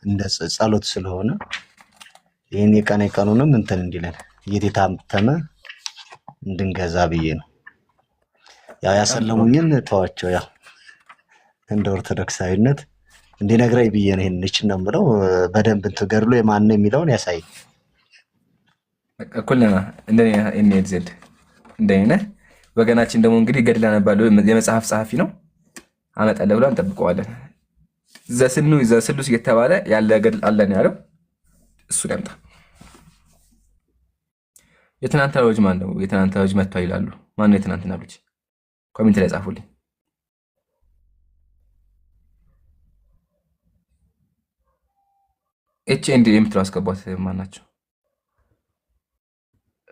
Speaker 2: እንደ ጸሎት ስለሆነ ይሄን የቀኑንም እንትን እንዲለን እየታተመ እንድንገዛ ብዬ ነው። ያው ያሰለሙኝን ተዋቸው። ያው እንደ ኦርቶዶክሳዊነት እንዲነግረኝ ብዬ ነው። ይሄን እቺ ነው የምለው። በደንብ እንትን ገድሎ የማን ነው የሚለውን ያሳይ።
Speaker 4: ኩልና እንደኔ ኤንኤልዜድ እንደኔ ወገናችን ደግሞ እንግዲህ ገድል አነባለሁ የመጽሐፍ ጸሐፊ ነው አመጣለሁ ብለን እንጠብቀዋለን። ዘስሉስ እየተባለ ያለ ገድል አለን ያለው እሱን ያምጣ። የትናንትና ልጅ ማን ነው? የትናንትና ልጅ መጥቷል ይላሉ። ማን ነው የትናንትና ልጅ? ኮሜንት ላይ ጻፉልኝ። ኤችኤንዲ የምትለው አስገቧት። ማን ናቸው?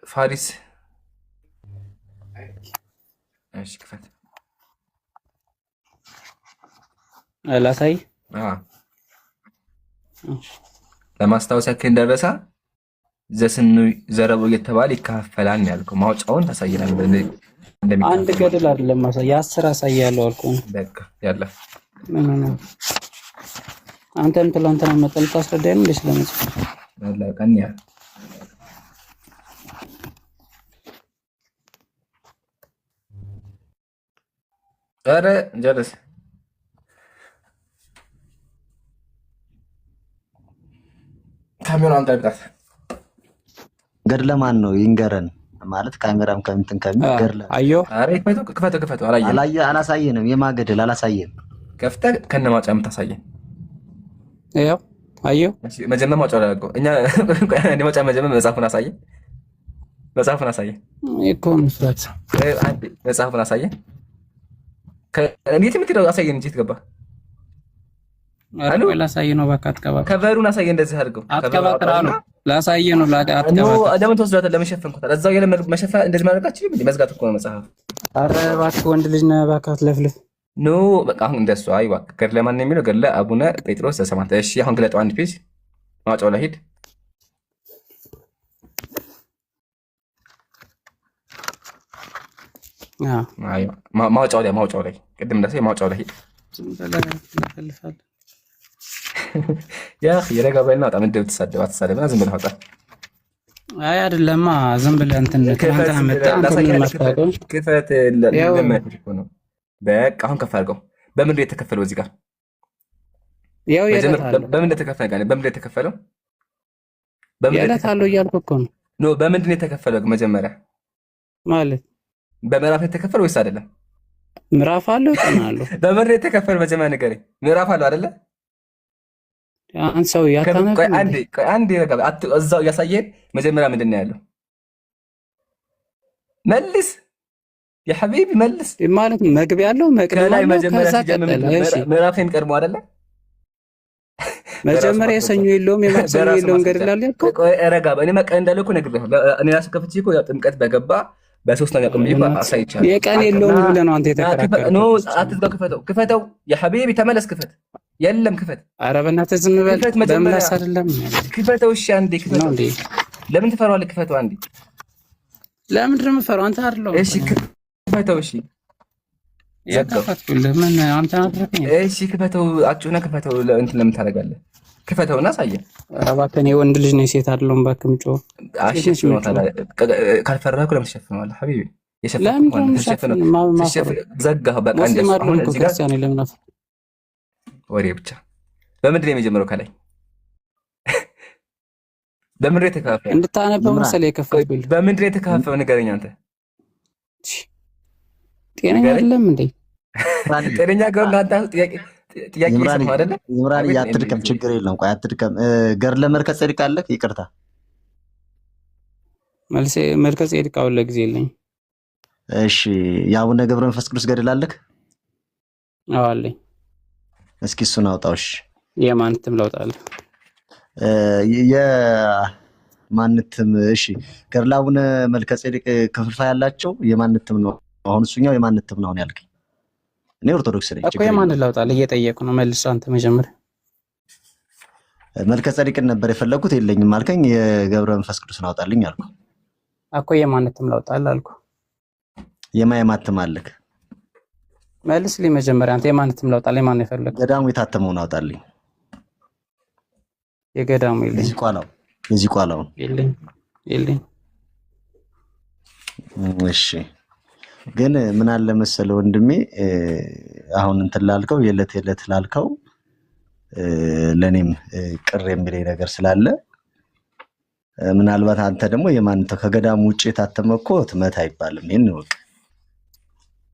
Speaker 4: ፋሪስ እሺ ክፈት
Speaker 11: ላሳይ።
Speaker 4: ለማስታወስ ያክል እንደረሳ ዘስኑ ዘረቡ እየተባለ ይከፋፈላል ነው ያልከው። ማውጫውን ታሳየናለህ።
Speaker 11: አንድ ገድል አይደለም ማሳይ 10 አሳያለሁ አልኩህ።
Speaker 4: በቃ ያለ
Speaker 11: አንተም ትላንትና መጠል ታስረዳኝ እንዴ ስለመጽ
Speaker 4: ያለ ቀንያ ኧረ ጀለስ ካሜራውን ጠብቃት።
Speaker 2: ገድለ ማን ነው ይንገረን። ማለት ካሜራም ከምንትን ከሚል ገድለ
Speaker 4: አዮ አሬ ክፈተው
Speaker 2: አላሳየንም። የማገድል አላሳየንም።
Speaker 4: ከፍተህ ከነማጫ የምታሳየን
Speaker 11: ያው አዮ
Speaker 4: መጀመሪያ ማጫው ላይ አድርገው እኛ እንደማጫ መጀመሪያ መጽሐፉን አሳየን። መጽሐፉን አሳየን
Speaker 11: እኮ መስራት
Speaker 4: አንዴ መጽሐፉን አሳየን። ከእንዴት የምትለው አሳየን እንጂ ትገባ
Speaker 11: አሉ ላሳየ ነው። በቃ አትቀባ
Speaker 4: ከቨሩን አሳየ። እንደዚህ አድርገው
Speaker 11: አትቀባጥራ ነው ላሳየ ነው። አትቀባ
Speaker 4: ለምን ተወስዷታል? ለመሸፈንኩታል እዛው ያለ መሸፈን እንደዚህ ማድረጋችሁ ምን መዝጋት እኮ ነው መጽሐፍ።
Speaker 11: አረ እባክህ ወንድ ልጅ ነህ እባክህ አትለፍልፍ።
Speaker 4: ኖ በቃ አሁን እንደሱ አይ እባክህ ገድለ ማን ነው የሚለው? ገድለ አቡነ ጴጥሮስ ዘሰማዕት። እሺ አሁን ግለጠው አንድ ፔጅ ማውጫው ላይ ሂድ። አይ ማውጫው ላይ ቅድም እንደዚህ ማውጫው ላይ ሂድ። ያ የረጋባይና በጣም እንደምትሳደብ አትሳደብና ዝም ብለህ አውጣ።
Speaker 11: አይ አይደለማ ዝም ብለህ እንትን ከአንተ መጣ አንተ
Speaker 4: ክፈት ለምን ነው? በቃ አሁን ከፍ አድርገው። በምን ላይ የተከፈለው? እዚህ ጋር
Speaker 11: ያው የለታለው
Speaker 4: በምን ላይ የተከፈለ ጋር በምን ላይ የተከፈለው?
Speaker 11: በምን ላይ የለታለው እያልኩ እኮ ነው።
Speaker 4: ኖ በምንድን ነው የተከፈለው? መጀመሪያ
Speaker 11: ማለት
Speaker 4: በምዕራፍ የተከፈለው ወይስ አይደለም?
Speaker 11: ምዕራፍ አለው ቀን አለው።
Speaker 4: በምን ላይ የተከፈለው? መጀመሪያ ንገረኝ። ምዕራፍ አለው አይደለ?
Speaker 11: አንተ ሰው ያታነቀ
Speaker 4: አንዴ እዛው ያሳየን። መጀመሪያ ምንድን ነው ያለው? መልስ የሐቢቢ መልስ
Speaker 11: ማለት መግቢያ ያለው መቅደም
Speaker 4: ላይ
Speaker 11: አለው።
Speaker 4: መጀመሪያ
Speaker 11: ከዛ
Speaker 4: ሲጀምር ምዕራፍን ቀድሞ አይደለ?
Speaker 11: መጀመሪያ የሰኞ የለውም የማክሰኞ የለውም ገድላል ያልከው።
Speaker 4: ቆይ ረጋ እኔ መቀን እንዳለው እኮ ነግሬሃለሁ። እኔ ራስ ከፍቼ እኮ ያው ጥምቀት በገባ በሶስተኛ ቀን ይባ አሳይቻለሁ።
Speaker 11: የቀን የለውም ብለህ ነው አንተ የተከራከርከው።
Speaker 4: ኖ አትዝጋው፣ ክፈተው የሐቢቢ ተመለስ፣ ክፈት። የለም ክፈት።
Speaker 11: ኧረ በእናትህ ዝም በል። በምላስ አይደለም
Speaker 4: ክፈተው። እሺ አንዴ ክፈተው። ለምን ትፈራዋለህ? ክፈተው አንዴ።
Speaker 11: ለምንድን ነው የምፈራው? አንተ አይደለም።
Speaker 4: እሺ ክፈተው። እሺ
Speaker 11: የከፈትኩልህ ምን አንተ አድርገኝ።
Speaker 4: እሺ ክፈተው፣ አጭውና ክፈተው። እንትን ለምን ታደርጋለህ? ክፈተውና አሳየን።
Speaker 11: እባክህ እኔ ወንድ ልጅ ነኝ፣ ሴት አይደለሁም። እባክህ ምጮ
Speaker 4: ካልፈራህ ለምን ትሸፍነዋለህ ሐቢቢ?
Speaker 11: ዘጋህ በቃ።
Speaker 4: ወሬ ብቻ። በምንድን ነው የመጀመሪያው? ከላይ በምንድን ነው የተከፋፈለው?
Speaker 11: እንድታነበው መሰለኝ የከፈትኩልህ።
Speaker 4: በምንድን ነው የተከፋፈለው? ንገረኝ አንተ።
Speaker 11: ጤነኛ አይደለም እንዴ?
Speaker 4: ጤነኛ ጋር ለአንተ ጥያቄ ይሰማው አይደለ?
Speaker 2: ይምራን አትድከም፣ ችግር የለም። ቆይ አትድከም። ገር ለመልከ ጼዴቅ አለህ? ይቅርታ
Speaker 11: መልከ ጼዴቅ አሁን ለጊዜ የለኝም።
Speaker 2: እሺ የአቡነ ገብረ መንፈስ ቅዱስ ገድል አለህ?
Speaker 11: አዎ አለኝ።
Speaker 2: እስኪ እሱን አውጣው። እሺ
Speaker 11: የማንተም ላውጣለህ?
Speaker 2: የማንተም እሺ። ገድለ አቡነ መልከ ጼዴቅ ክፍልፋይ ያላቸው የማንተም ነው። አሁን እሱኛው የማንተም ነው ያልከኝ። እኔ ኦርቶዶክስ ነኝ
Speaker 11: እኮ። የማንን ላውጣለህ? እየጠየቁ ነው። መልስ አንተ መጀመሪያ።
Speaker 2: መልከ ጼዴቅን ነበር የፈለኩት፣ የለኝም አልከኝ። የገብረ መንፈስ ቅዱስን አውጣልኝ አልኩ
Speaker 11: እኮ። የማንተም ላውጣለህ አልኩ።
Speaker 2: የማይማትም አለክ?
Speaker 11: መልስልኝ መጀመሪያ አንተ። የማንተም ላውጣለህ? የማን ነው የፈለከው?
Speaker 2: ገዳሙ የታተመውን አውጣልኝ።
Speaker 11: የገዳሙ የለኝ።
Speaker 2: የዚህ ቋላው
Speaker 11: የለኝ።
Speaker 2: እሺ ግን ምን አለ መሰለህ ወንድሜ፣ አሁን እንትን ላልከው የዕለት ላልከው ለኔም ቅር የሚለኝ ነገር ስላለ ምናልባት አንተ ደግሞ የማንተ ከገዳሙ ውጭ የታተመ እኮ ህትመት አይባልም። ይሄን ነው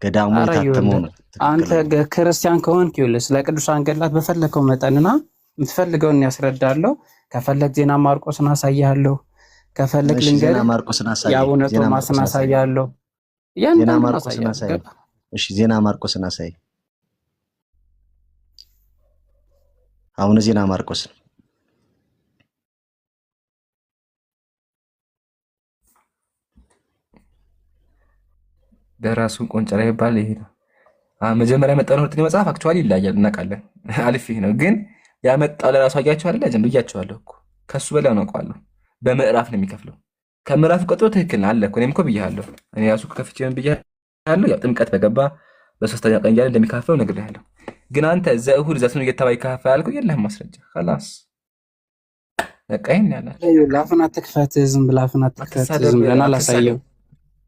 Speaker 2: ገዳሙ የታተመው ነው።
Speaker 11: አንተ ክርስቲያን ከሆንክ ይኸውልህ ስለ ቅዱሳን ገድላት በፈለከው መጠንና የምትፈልገውን ያስረዳለሁ። ከፈለክ ዜና ማርቆስን አሳያለሁ፣ ከፈለክ ልንገርህ
Speaker 2: ዜና ማርቆስን አሳያለሁ፣
Speaker 11: የአቡነ ቶማስን አሳያለሁ።
Speaker 2: ዜና ማርቆስን አሳይ። እሺ ዜና ማርቆስን አሳይ። አሁን ዜና ማርቆስን
Speaker 4: ደራሱ ቆንጨራ ይባል። ይሄ ነው መጀመሪያ ያመጣው ሁለተኛ መጽሐፍ አክቹዋሊ ይለያያል፣ እናውቃለን። አልፍ ይሄ ነው ግን ያመጣው ለራሱ አያቸው አይደል? አጀንዱ እያቸዋለሁ እኮ ከሱ በላይ አውቀዋለሁ። በምዕራፍ ነው የሚከፍለው። ከምዕራፍ ቀጥሎ ትክክል አለ እኮ። እኔም እኮ ብያለሁ። እኔ ራሱ ከፍቼ ምን ብያለሁ? ያው ጥምቀት በገባ በሶስተኛ ቀን እያለ እንደሚካፈለው ነግሬሃለሁ። ግን አንተ ዘእሁድ ዘስኑ እየተባይ ይካፈል አልኩ። የለህም ማስረጃ። خلاص በቃ ይሄን ያለ
Speaker 11: ላፍና ተከፈተ። ዝም ብለህ አፍና ተከፈተ። ዝም ብለህ አላሳየው።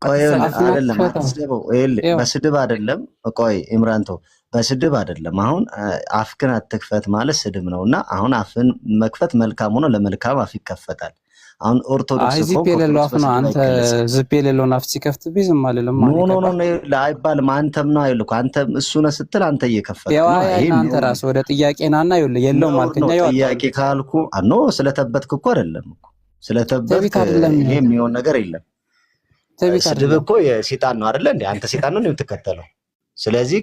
Speaker 2: ቆይ አይደለም አትስደበው። በስድብ አይደለም። ቆይ ኢምራንቶ በስድብ አይደለም። አሁን አፍክን አትክፈት ማለት ስድብ ነውና፣ አሁን አፍን መክፈት መልካም ሆኖ ለመልካም አፍ ይከፈታል። አሁን ኦርቶዶክስ እኮ
Speaker 11: ዝም የሌለው አፍ ነው። አንተ ዝም የሌለውን አፍ ሲከፍት ቢዝም አይደለም ማለት ነው።
Speaker 2: ኖ አይባልም። አንተም ነው አይልኩ። አንተም እሱ ነው ስትል አንተ እየከፈትክ ነው።
Speaker 11: ይሄ አንተ ራስህ ወደ ጥያቄ ናና ይኸውልህ የለውም አልከኛ።
Speaker 2: ጥያቄ ካልኩ ኖ ስለተበትክ እኮ አይደለም እኮ ስለተበትክ ይሄ የሚሆን ነገር የለም። ስድብ እኮ የሰይጣን ነው አይደለ እንዴ? አንተ ሰይጣን ነው የምትከተለው። ስለዚህ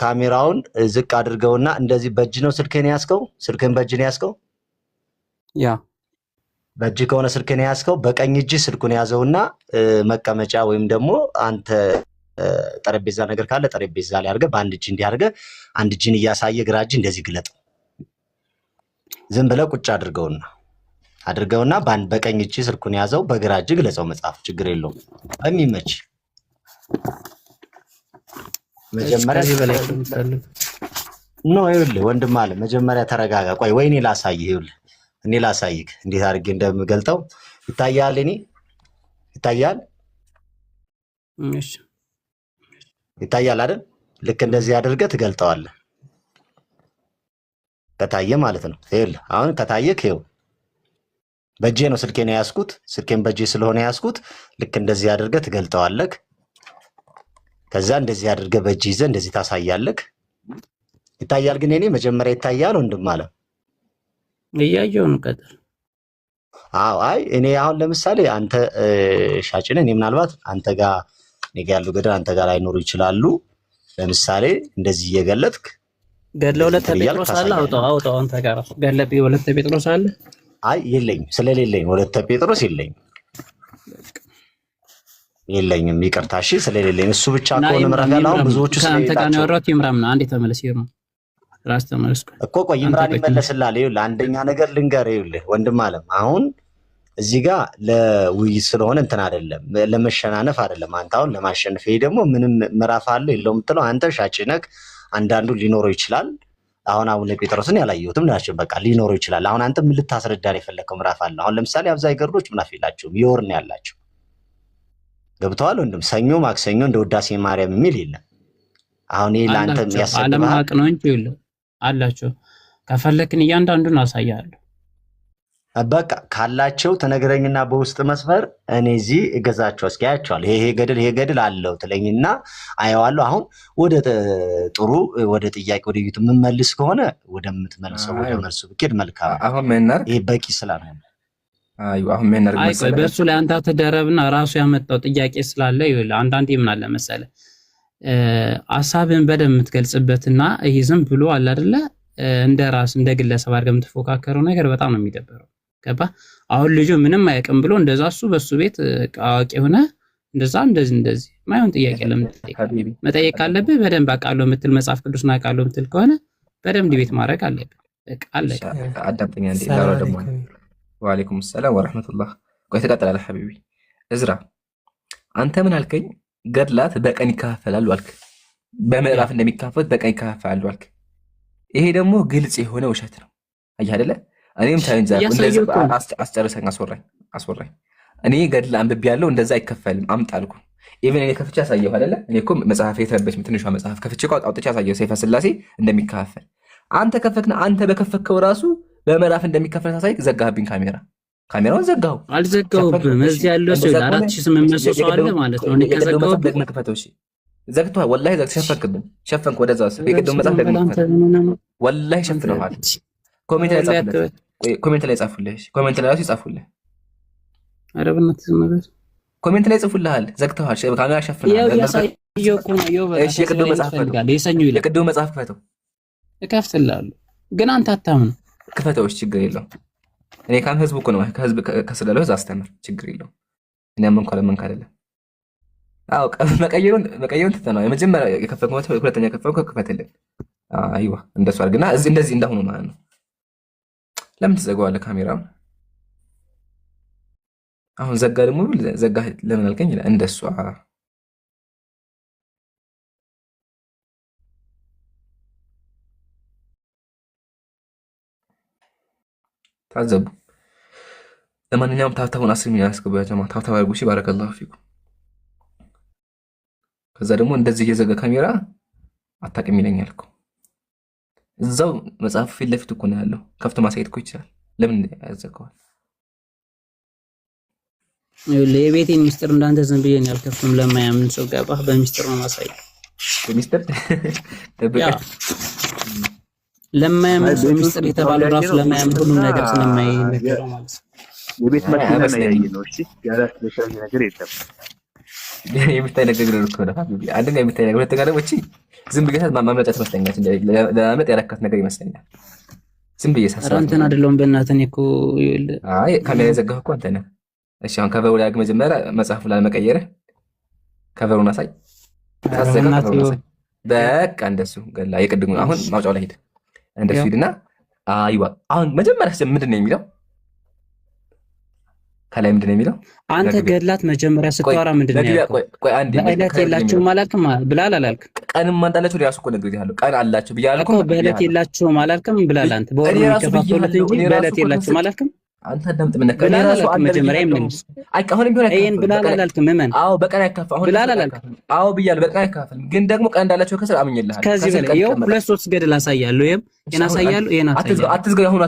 Speaker 2: ካሜራውን ዝቅ አድርገውና እንደዚህ በእጅ ነው ስልክህን ያዝከው። ስልክህን በእጅ ነው ያዝከው።
Speaker 11: ያ
Speaker 2: በእጅ ከሆነ ስልክህን ያዝከው፣ በቀኝ እጅ ስልኩን ያዘውና መቀመጫ ወይም ደግሞ አንተ ጠረጴዛ ነገር ካለ ጠረጴዛ ላይ አድርገህ በአንድ እጅ እንዲህ አድርገህ አንድ እጅን እያሳየ ግራ እጅ እንደዚህ ግለጥ። ዝም ብለህ ቁጭ አድርገውና በቀኝ እጅ ስልኩን ያዘው፣ በግራ እጅ ግለጸው። መጽሐፍ ችግር የለውም በሚመች መጀመሪያ ነው። ይኸውልህ ወንድም አለ መጀመሪያ ተረጋጋ። ቆይ ወይኔ ላሳይህ። ይኸውልህ እኔ ላሳይህ እንዴት አድርጌ እንደምገልጠው ይታያል። ይታያል አይደል? ልክ እንደዚህ አድርገህ ትገልጠዋለህ። ከታየ ማለት ነው። ይኸውልህ አሁን ከታየክ ይኸው በእጄ ነው ስልኬን ያዝኩት። ስልኬን በእጄ ስለሆነ ያዝኩት። ልክ እንደዚህ አድርገህ ትገልጠዋለህ። ከዛ እንደዚህ አድርገህ በእጅ ይዘህ እንደዚህ ታሳያለህ። ይታያል ግን እኔ መጀመሪያ ይታያል ወንድም አለ
Speaker 11: እያየሁ ነው። ቀጥል።
Speaker 2: አዎ አይ እኔ አሁን ለምሳሌ አንተ ሻጭ ነህ። እኔ ምናልባት አንተ ጋር እኔ ጋር ያለው ገደል አንተ ጋር ላይኖሩ ይችላሉ። ለምሳሌ እንደዚህ እየገለጥክ
Speaker 11: ገድለ ሁለተ ጴጥሮስ አለ። አውጣው አንተ ጋር ገድለ ሁለተ ጴጥሮስ አለ።
Speaker 2: አይ የለኝም፣ ስለሌለኝ ሁለተ ጴጥሮስ የለኝም። ይቅርታ እሺ፣ ስለሌለኝ እሱ ብቻ ከሆነ መረጋጋት። አሁን ብዙዎቹ
Speaker 11: አንተ ጋር ነው ያወራሁት። ይምራም ነው አንዴ ተመለስ። ይምራም ራስ ተመለስኩ
Speaker 2: እኮ ቆይ ይምራን ይመለስልሃል። ይኸውልህ አንደኛ ነገር ልንገርህ። ይኸውልህ ወንድም አለም አሁን እዚህ ጋር ለውይይት ስለሆነ እንትን አይደለም፣ ለመሸናነፍ አይደለም። አንተ አሁን ለማሸነፍ ይሄ ደግሞ ምንም ምዕራፍ አለው የለውም የምትለው አንተ ሻጭነክ አንዳንዱ ሊኖረው ይችላል። አሁን አቡነ ጴጥሮስን ያላየሁትም ናቸው። በቃ ሊኖረው ይችላል። አሁን አንተ ምን ልታስረዳን የፈለከው ምዕራፍ አለ? አሁን ለምሳሌ አብዛኝ ገድሎች ምዕራፍ የላቸውም፣ የወር ነው ያላቸው። ገብተዋል ወንድም። ሰኞ ማክሰኞ እንደ ውዳሴ ማርያም የሚል የለም። አሁን ይሄ ለአንተ የሚያስፈልግ
Speaker 11: አለማወቅ ነው እንጂ የለም አላቸው። ከፈለክን እያንዳንዱን አሳያለሁ።
Speaker 2: በቃ ካላቸው ተነግረኝና በውስጥ መስፈር እኔ እዚህ እገዛቸው እስኪ ያያቸዋል። ይሄ ገድል አለው ትለኝና አየዋለሁ። አሁን ወደ ጥሩ ወደ ጥያቄ ወደ ዩት የምመልስ ከሆነ ወደምትመልሰው ወደ መልሱ ብትሄድ መልካም።
Speaker 4: አሁን ምንናር
Speaker 2: ይሄ በቂ ስላልሆነ
Speaker 4: አሁን ምንናር
Speaker 11: መሰለህ በእሱ ላይ አንተ ተደረብና ራሱ ያመጣው ጥያቄ ስላለ ይኸውልህ፣ አንዳንዴ ምን አለ መሰለህ ሐሳብን በደንብ የምትገልጽበትና ይሄ ዝም ብሎ አለ አይደለ እንደ ራስ እንደ ግለሰብ አድርገህ የምትፎካከረው ነገር በጣም ነው የሚደበረው። ገባ? አሁን ልጁ ምንም አያውቅም ብሎ እንደዛ እሱ በሱ ቤት አዋቂ ሆነ እንደዛ እንደዚህ ማይሆን ጥያቄ መጠየቅ ካለብህ በደንብ አውቃለሁ የምትል መጽሐፍ ቅዱስን አውቃለሁ የምትል ከሆነ በደንብ ዲቤት ማድረግ አለብህ። በቃ አለቀ።
Speaker 4: አዳምጠኛ እንዴ ዳራ ደግሞ ወአለይኩም ሰላም ወራህመቱላህ። ቆይ ተቀጥላለህ ሐቢቢ እዝራ፣ አንተ ምን አልከኝ? ገድላት በቀን ይከፋፈላሉ አልክ። በምዕራፍ እንደሚከፋፈሉት በቀን ይከፋፈላሉ አልክ። ይሄ ደግሞ ግልጽ የሆነ ውሸት ነው። አየህ አይደለ? እኔም ቻሌንጅ አስጨርሰኝ፣ አስወራኝ። እኔ ገድል አንብቤ ያለው እንደዛ አይከፈልም አምጣ አልኩ። ኢቨን እኔ ከፍቼ አሳየሁ አይደለ? እኔ እኮ መጽሐፍ የተረበች ትንሿ መጽሐፍ ከፍቼ እኮ አውጥቼ አሳየሁ ሰይፈ ስላሴ እንደሚከፋፈል። አንተ ከፈክና አንተ በከፈከው ራሱ በምዕራፍ እንደሚከፈል ሳሳይ ዘጋህብኝ። ካሜራውን ዘጋሁ።
Speaker 11: አልዘጋሁብም። እዚህ ያለው ሰው 4800 ሰው አለ ማለት ነው። እኔ ከዘጋሁብህ
Speaker 4: መክፈተው እሺ ዘግቷል። ወላሂ ሸፈንክብን፣ ሸፈንክ። ወደዛ የቅድም መጽሐፍ ደግሞ ወላሂ ሸፍነዋል። ኮሜንት ላይ ጻፉልህ። ኮሜንት ላይ ራሱ ይጻፉልህ።
Speaker 11: ኧረ በእናትህ ዝም በል።
Speaker 4: ኮሜንት ላይ ጽፉልሃል። ዘግተዋል። ካሜራ ሸፍነዋል። እሺ የቅድም መጽሐፍ ክፈተው።
Speaker 11: እከፍትልሃለሁ ግን አንተ አታምነው።
Speaker 4: ክፈተው። እሺ ችግር የለውም። እኔ ካም ህዝቡ እኮ ነው ከህዝብ ከስለለው ህዝብ አስተምር፣ ችግር የለውም። እኔ አመንኩ አለመንኩ አይደለም። አዎ መቀየሩን ትተነዋል። የመጀመሪያ የከፈትኩት ሁለተኛ የከፈትኩት ክፈትልን። አይዋ እንደሱ አድርግና እንደዚህ እንዳሁኑ ማለት ነው። ለምን ትዘጋዋለህ ካሜራውን? አሁን ዘጋ ደግሞ ዘጋ ለምን አልከኝ? እንደሱ ታዘቡ። ለማንኛውም ታብታቡን 10 ሚሊዮን አስገባያ ጀማ ታብታብ አድርጉ። እሺ ባረከላሁ ፊኩም። ከዛ ደግሞ እንደዚህ እየዘጋ ካሜራ አታውቅም ይለኛል እኮ እዛው መጽሐፍ ፊት ለፊት እኮ ነው ያለው። ከፍቶ ማሳየት እኮ ይችላል። ለምን ያዘጋዋል?
Speaker 11: የቤቴን ሚስጥር እንዳንተ ዝም ብዬ ያልከፍትም ለማያምን ሰው ገባህ? በሚስጥር ነው ማሳየት።
Speaker 4: በሚስጥር
Speaker 11: ለማያምን ሰው ሚስጥር የተባለው ራሱ ለማያምን ሁሉ ነገር ስለማይነገረው ማለት ነው።
Speaker 12: የቤት መኪና ነው ያየ ነው። እሺ ያላስለሻኝ ነገር የለም።
Speaker 4: የምታይ ነገር ነው እኮ ነው ሀቢቢ። አንደኛ የምታይ ነገር፣ ሁለተኛ ደግሞ እቺ ዝም ብዬ ማምለጫ ትመስለኛለች። ለማምለጥ ያረካት ነገር ይመስለኛል። ዝም ብዬ ሳስራ
Speaker 11: አንተን አይደለም በእናትህ እኮ ይኸውልህ።
Speaker 4: አይ ካሜራ የዘጋህ እኮ አንተ ነህ። እሺ አሁን ከቨሩ ላይ መጀመሪያ መጽሐፉ ላይ መቀየር ከቨሩን አሳይ። በቃ እንደሱ ገላ የቅድሙ አሁን ማውጫው ላይ ሄድ። እንደሱ ሂድና አይዋ አሁን መጀመሪያ ምንድን ነው የሚለው? ከላይ ምንድን ነው የሚለው?
Speaker 11: አንተ ገድላት መጀመሪያ ስትወራ ምንድን ነው ያልከው? በዕለት የላችሁም አላልክም? ብላል አላልክም?
Speaker 4: ቀንም አንዳላችሁ ራሱ እኮ ነግሬሃለሁ። ቀን አላችሁ ብያለሁ እኮ።
Speaker 11: በዕለት የላችሁም አላልክም? ብላል አንተ በወር የሚከፋፈሉት እንጂ በዕለት የላችሁም አላልክም?
Speaker 4: አንተ ደምጥ ምን ነካ? እኔ ራሱ
Speaker 11: መጀመሪያ ይመልስ።
Speaker 4: አሁንም ቢሆን
Speaker 11: ይሄን ብላል አላልክም? ምን?
Speaker 4: አዎ በቀን አይካፈል። አሁን
Speaker 11: ብላል አላልክም?
Speaker 4: አዎ ብያለሁ። በቀን አይካፈል፣ ግን ደግሞ ቀን እንዳላችሁ ከስር አምኜልሃለሁ።
Speaker 11: ከዚህ በላይ ይኸው 2-3 ገድል አሳያለሁ። ይሄን አሳያለሁ። ይሄን አሳያለሁ።
Speaker 4: አትዝጋው። ያሁኑ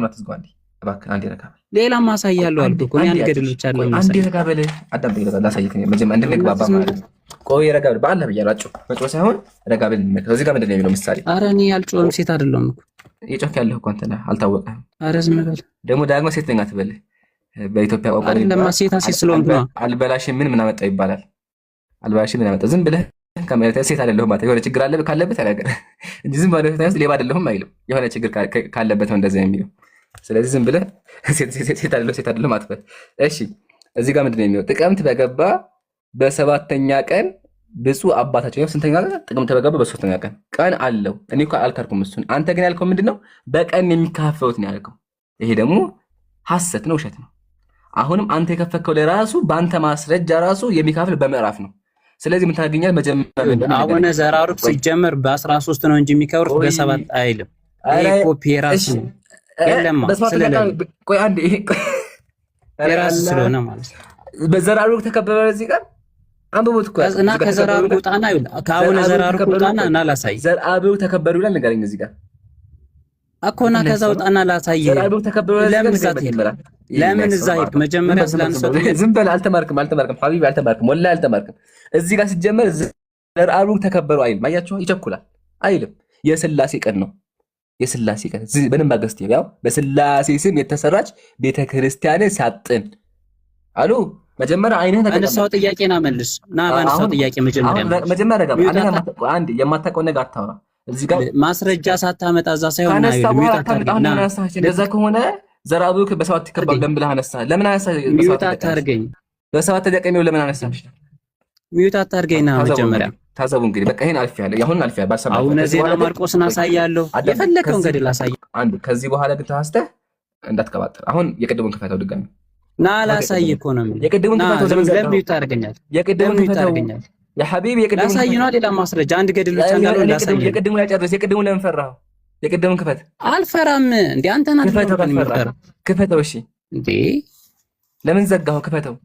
Speaker 4: አትዝጋው። አንዴ እባክህ አንዴ ረጋ በል።
Speaker 11: ሌላም አሳያለሁ አልኩህ እኮ። ያን ገድል ብቻ አይደለም።
Speaker 4: አንዴ ረጋ በል። አዳምጠኝ። ላሳይህ መጀመሪያ እንድንግባባ ማለት ነው። ቆይ ረጋ በል። በአላህ ብያለሁ። መጮህ ሳይሆን ረጋ በል። እዚህ ጋር ምንድን ነው የሚለው ምሳሌ?
Speaker 11: ኧረ እኔ አልጮህም። ሴት አይደለሁም እኮ
Speaker 4: እየጮህክ ያለህ እኮ አንተ ነህ። አልታወቀህም።
Speaker 11: ኧረ ዝም በል።
Speaker 4: ደግሞ ዳግማ ሴት ነኝ አትበል። በኢትዮጵያ ቋንቋ
Speaker 11: አይደለም ሴት ስለሆንኩ ነው።
Speaker 4: አልበላሽም ምን አመጣው ይባላል። አልበላሽም ምን አመጣው? ዝም ብለህ ከመሬት ሴት አይደለሁም ማለት የሆነ ችግር አለበት ካለበት ተናገር እንጂ ዝም ባለ ታያስ ሌባ አይደለሁም አይልም። የሆነ ችግር ካለበት ነው እንደዛ የሚለው። ስለዚህ ዝም ብለህ ሴት አይደለሁም አትበል። እሺ እዚህ ጋር ምንድን ነው የሚለው? ጥቅምት በገባ በ7ኛ ቀን ብፁዕ አባታችን ስንተኛ ቀን? ጥቅምት በገባ በ3ኛ ቀን አለው። እኔ እኮ አልካድኩም እሱን። አንተ ግን ያልከው ምንድነው? በቀን የሚካፈሉት ነው ያልከው። ይሄ ደግሞ ሐሰት ነው፣ ውሸት ነው። አሁንም አንተ የከፈከው ለራሱ በአንተ ማስረጃ ራሱ የሚካፍል በምዕራፍ ነው። ስለዚህ ምን ታገኛለህ? መጀመሪያ
Speaker 11: አቡነ ዘራሩቅ ሲጀመር በ13 ነው እንጂ የሚከብሩት በ7 አይልም። ይሄ ኮፒ ራሱ የለማ ስለለ
Speaker 4: ቆይ አንዴ ይሄ
Speaker 11: የራሱ ስለሆነ ማለት ነው።
Speaker 4: በዘራሩቅ ተከበረ እዚህ ጋር አንብቦት እኮ
Speaker 11: እና ከዘራሩቅ ውጣና ይሁን ከአቡነ ዘራሩቅ ውጣና እና ላሳይ
Speaker 4: ዘራሩቅ ተከበሩ ይላል ንገረኝ እዚህ ጋር
Speaker 11: አኮና ከዛ ውጣና ላሳይ
Speaker 4: ዘራሩቅ ተከበሩ
Speaker 11: ለምን እዛ ትሄዳለህ? ለምን እዛ ሄድክ? መጀመሪያ ስላንሰጥ
Speaker 4: ዝም በል አልተማርክም ሐቢቢ አልተማርክም ወላሂ አልተማርክም። እዚህ ጋር ሲጀመር ዘራሩቅ ተከበሩ አይልም። ማያችሁ ይቸኩላል አይልም። የሥላሴ ቀን ነው የሥላሴ ቀን በደንብ አገስቲ ያው በሥላሴ ስም የተሰራች ቤተክርስቲያን ሳጥን አሉ። መጀመሪያ አይነህ
Speaker 11: ተነሳው ጥያቄና መልስ ና ባነሳው ጥያቄ
Speaker 4: መጀመሪያ አንድ የማታውቀው ነገር አታውራ። እዚህ ጋር
Speaker 11: ማስረጃ ሳታመጣ እዛ ሳይሆን
Speaker 4: እንደዛ ከሆነ ዘራሩቅ በሰባት ይከበራል ለምን ብለህ አነሳ? ለምን አነሳ?
Speaker 11: ሚዩት አታርገኝ።
Speaker 4: በሰባት ተጠቀሚው ለምን አነሳ?
Speaker 11: ሚዩት አታርገኝና መጀመሪያ
Speaker 4: ታዘቡ። እንግዲህ በቃ ይሄን አልፌያለሁ። ያሁን አልፌያለሁ። ባልሰማ
Speaker 11: አሁን ዜና ማርቆስን አሳያለሁ። የፈለከውን ገድል አሳይ።
Speaker 4: አንድ ከዚህ በኋላ ግን ተዋስተህ እንዳትቀባጥር። አሁን የቅድሙን ክፈተው ድጋሚ
Speaker 11: ና ላሳይ እኮ ነው።
Speaker 4: የቅድሙን ክፈተው
Speaker 11: ለምን ሚዩት ታርገኛለህ?
Speaker 4: የቅድሙን ክፈተው ያ ሐቢቢ የቅድሙን
Speaker 11: ላሳይ ነው። ሌላ ማስረጃ አንድ ገድል ብቻ እንዳለው ላሳይ።
Speaker 4: የቅድሙን ያጨርስ። የቅድሙን ለምን ፈራኸው? የቅድሙን ክፈት።
Speaker 11: አልፈራም እንዴ አንተ ናት
Speaker 4: ክፈተው። እሺ እንዴ ለምን ዘጋኸው? ክፈተው።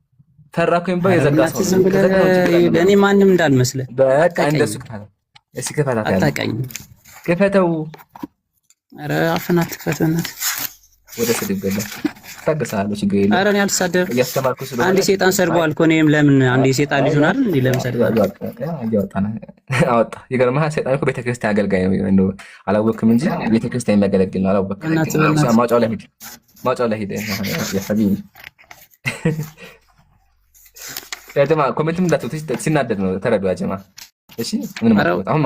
Speaker 4: ፈራኩኝ በይ የዘጋ ሰው
Speaker 11: ለኔ ማንም እንዳልመስለ
Speaker 4: በቃ እንደሱ ክፈተው። እሺ ክፈተው።
Speaker 11: አታቀኝ
Speaker 4: ክፈተው።
Speaker 11: ኧረ አፍና ትክፈተናት
Speaker 4: ወደ ስድብ ገለ ታገሳለሁ። ችግር የለም።
Speaker 11: ኧረ እኔ አልሳደብም።
Speaker 4: እያስተማርኩ ስለሆነ
Speaker 11: አንድ ሴጣን ሰድቧል እኮ እኔም ለምን አንድ ሴጣን ልጅ ሆናል እንዴ? ለምን ሰድቧል?
Speaker 4: አወጣ ይገርምሃል። ሴጣን እኮ ቤተክርስቲያን አገልጋይ ነው። አላወቅም እንጂ ቤተክርስቲያን የሚያገለግል ነው። አላወቅም። ማውጫው ላይ ሂድ፣ ማውጫው ላይ ሂድ። ያ ሐቢቢ ያጀማ ኮሜንትም እንዳትወጡ ሲናደድ ነው። ተረዱ ያጀማ። እሺ ምን ማለት አሁን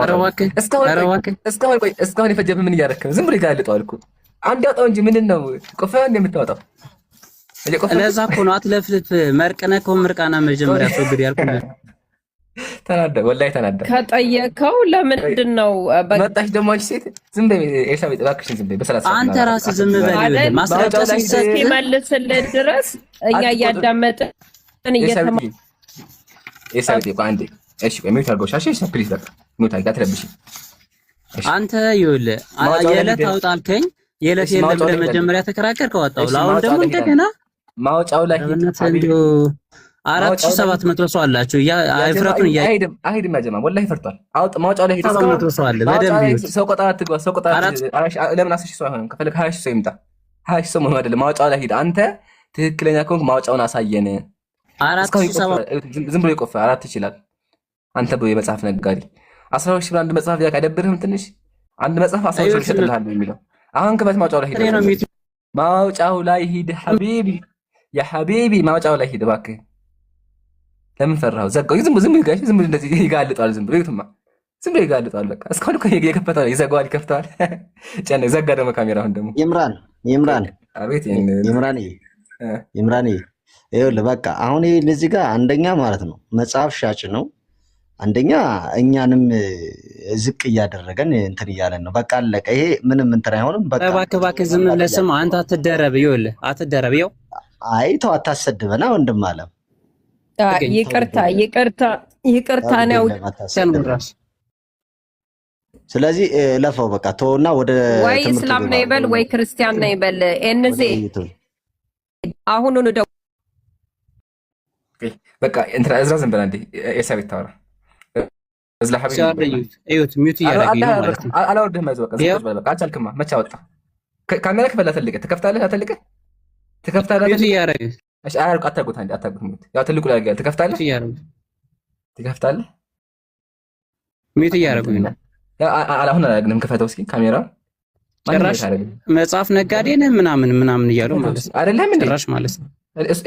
Speaker 4: እስካሁን የፈጀብህ ምን እያደረክ ነው? ዝም ብሎ ይጋልጠዋል እኮ አንድ ያውጣው እንጂ ምንድን ነው ቆፈው እንደምታወጣው?
Speaker 11: ለዛ እኮ ነው አትለፍልፍ። መርቅነህ እኮ ምርቃና መጀመሪያ አስወግድ ያልኩህ።
Speaker 4: ተናደ ወላሂ ተናደ።
Speaker 13: ከጠየቀው ለምንድን ነው
Speaker 4: መጣሽ ደግሞ አንቺ ሴት ዝም በይ። ኤልሳቤጥ እባክሽን ዝም በይ። በሰላም
Speaker 11: አንተ ራስህ ዝም በል። ማስረጃ
Speaker 13: ሲመልስልህ ድረስ እኛ እያዳመጥን እየተማርን
Speaker 4: ኤልሳቤጥ እኮ አንዴ እሺ ቆይ ሚውት አድርገው ሻሽ ፕሊዝ በቃ ሚውት አድርጋ አትረብሽ።
Speaker 11: አንተ ይኸውልህ የዕለት አውጣ አልከኝ። የዕለት የለም ብለህ መጀመሪያ ተከራከርከው አወጣው። አሁን ደግሞ እንደገና
Speaker 4: ማውጫው ላይ
Speaker 11: ሂድ። 4700 ሰው አላችሁ። ያ አይፍረቱን
Speaker 4: አይሄድም ያጀማ ወላሂ ፈርቷል። አውጥ ማውጫው ላይ ሂድ።
Speaker 11: 700 ሰው አለ። በደንብ ይሁን።
Speaker 4: ሰው ቆጣ አትግባ። ሰው ቆጣ ለምን 10 ሺህ ሰው አይሆንም? ከፈለክ 20 ሺህ ሰው ይምጣ። 20 ሺህ ሰው መሆን አይደለም። ማውጫው ላይ ሂድ። አንተ ትክክለኛ ከሆንክ ማውጫውን አሳየን።
Speaker 11: 4700
Speaker 4: ዝም ብሎ ይቆፋ 4 ይችላል። አንተ ብሎ የመጽሐፍ ነጋዴ 12 ሺህ ብር አንድ መጽሐፍ ሊያክ አይደብርህም? ትንሽ አንድ መጽሐፍ 12 ሺህ ይሰጥልሃል የሚለው አሁን ክበት ማውጫው ላይ ሂድ። ማውጫው ላይ ሂድ ሐቢቢ፣ ያ ሐቢቢ ማውጫው ላይ ሂድ እባክህ። ለምን ፈራኸው? ዘጋው። ዝም ብሎ እንደዚህ ይጋልጣል። ዝም ብሎ ይቱማ ዝም ብሎ ይጋልጣል። በቃ እስካሁን እኮ የከፈተው ይዘጋዋል፣ ይከፍተዋል። ጨነ ዘጋ ደግሞ ካሜራውን ደግሞ
Speaker 2: ይምራን
Speaker 4: አቤት
Speaker 2: ይምራን ይኸውልህ በቃ አሁን ይሄ ለዚህ ጋር አንደኛ ማለት ነው መጽሐፍ ሻጭ ነው። አንደኛ እኛንም ዝቅ እያደረገን እንትን እያለን ነው። በቃ አለቀ። ይሄ ምንም እንትን አይሆንም። በቃ
Speaker 11: እባክህ ዝም ብለህ ስማ። አንተ አትደረብ። ይኸውልህ አትደረብ። ይኸው
Speaker 2: አይ ተው አታሰድበና ወንድም አለም።
Speaker 13: ይቅርታ ነው።
Speaker 2: ስለዚህ ለፈው በቃ ተውና ወደ
Speaker 13: ወይ እስላም ነው ይበል ወይ ክርስቲያን ነው ይበል። እንዚ አሁኑኑ ደው
Speaker 4: በቃ እንትን እዝራ ዝም ብለህ እንዴ ኤልሳቤጥ ታወራ እዝላ ሐቢቢ
Speaker 11: እዩት። ሚውት እያደረገኝ ነው ማለት ነው።
Speaker 4: አላወርድህም። አይዞህ በቃ አልቻልክማ። መቼ አወጣ? ካሜራ ክፈል። አትልቀህ ትከፍታለህ። አትልቀህ ትከፍታለህ።
Speaker 11: ሚውት እያደረገኝ
Speaker 4: እሺ አያርቁ። አታርጉት። አንዴ አታርጉት። ሚውት ያው ትልቁ ላይ ያርጋል። ትከፍታለህ። ትከፍታለህ።
Speaker 11: ሚውት እያደረጉኝ ነው።
Speaker 4: አሁን አላደረግንም። ክፈተው እስኪ ካሜራ።
Speaker 11: ጭራሽ መጽሐፍ ነጋዴ ነህ ምናምን እያሉ ማለት ነው።
Speaker 4: አይደለም እንዴ?
Speaker 11: ጭራሽ ማለት ነው።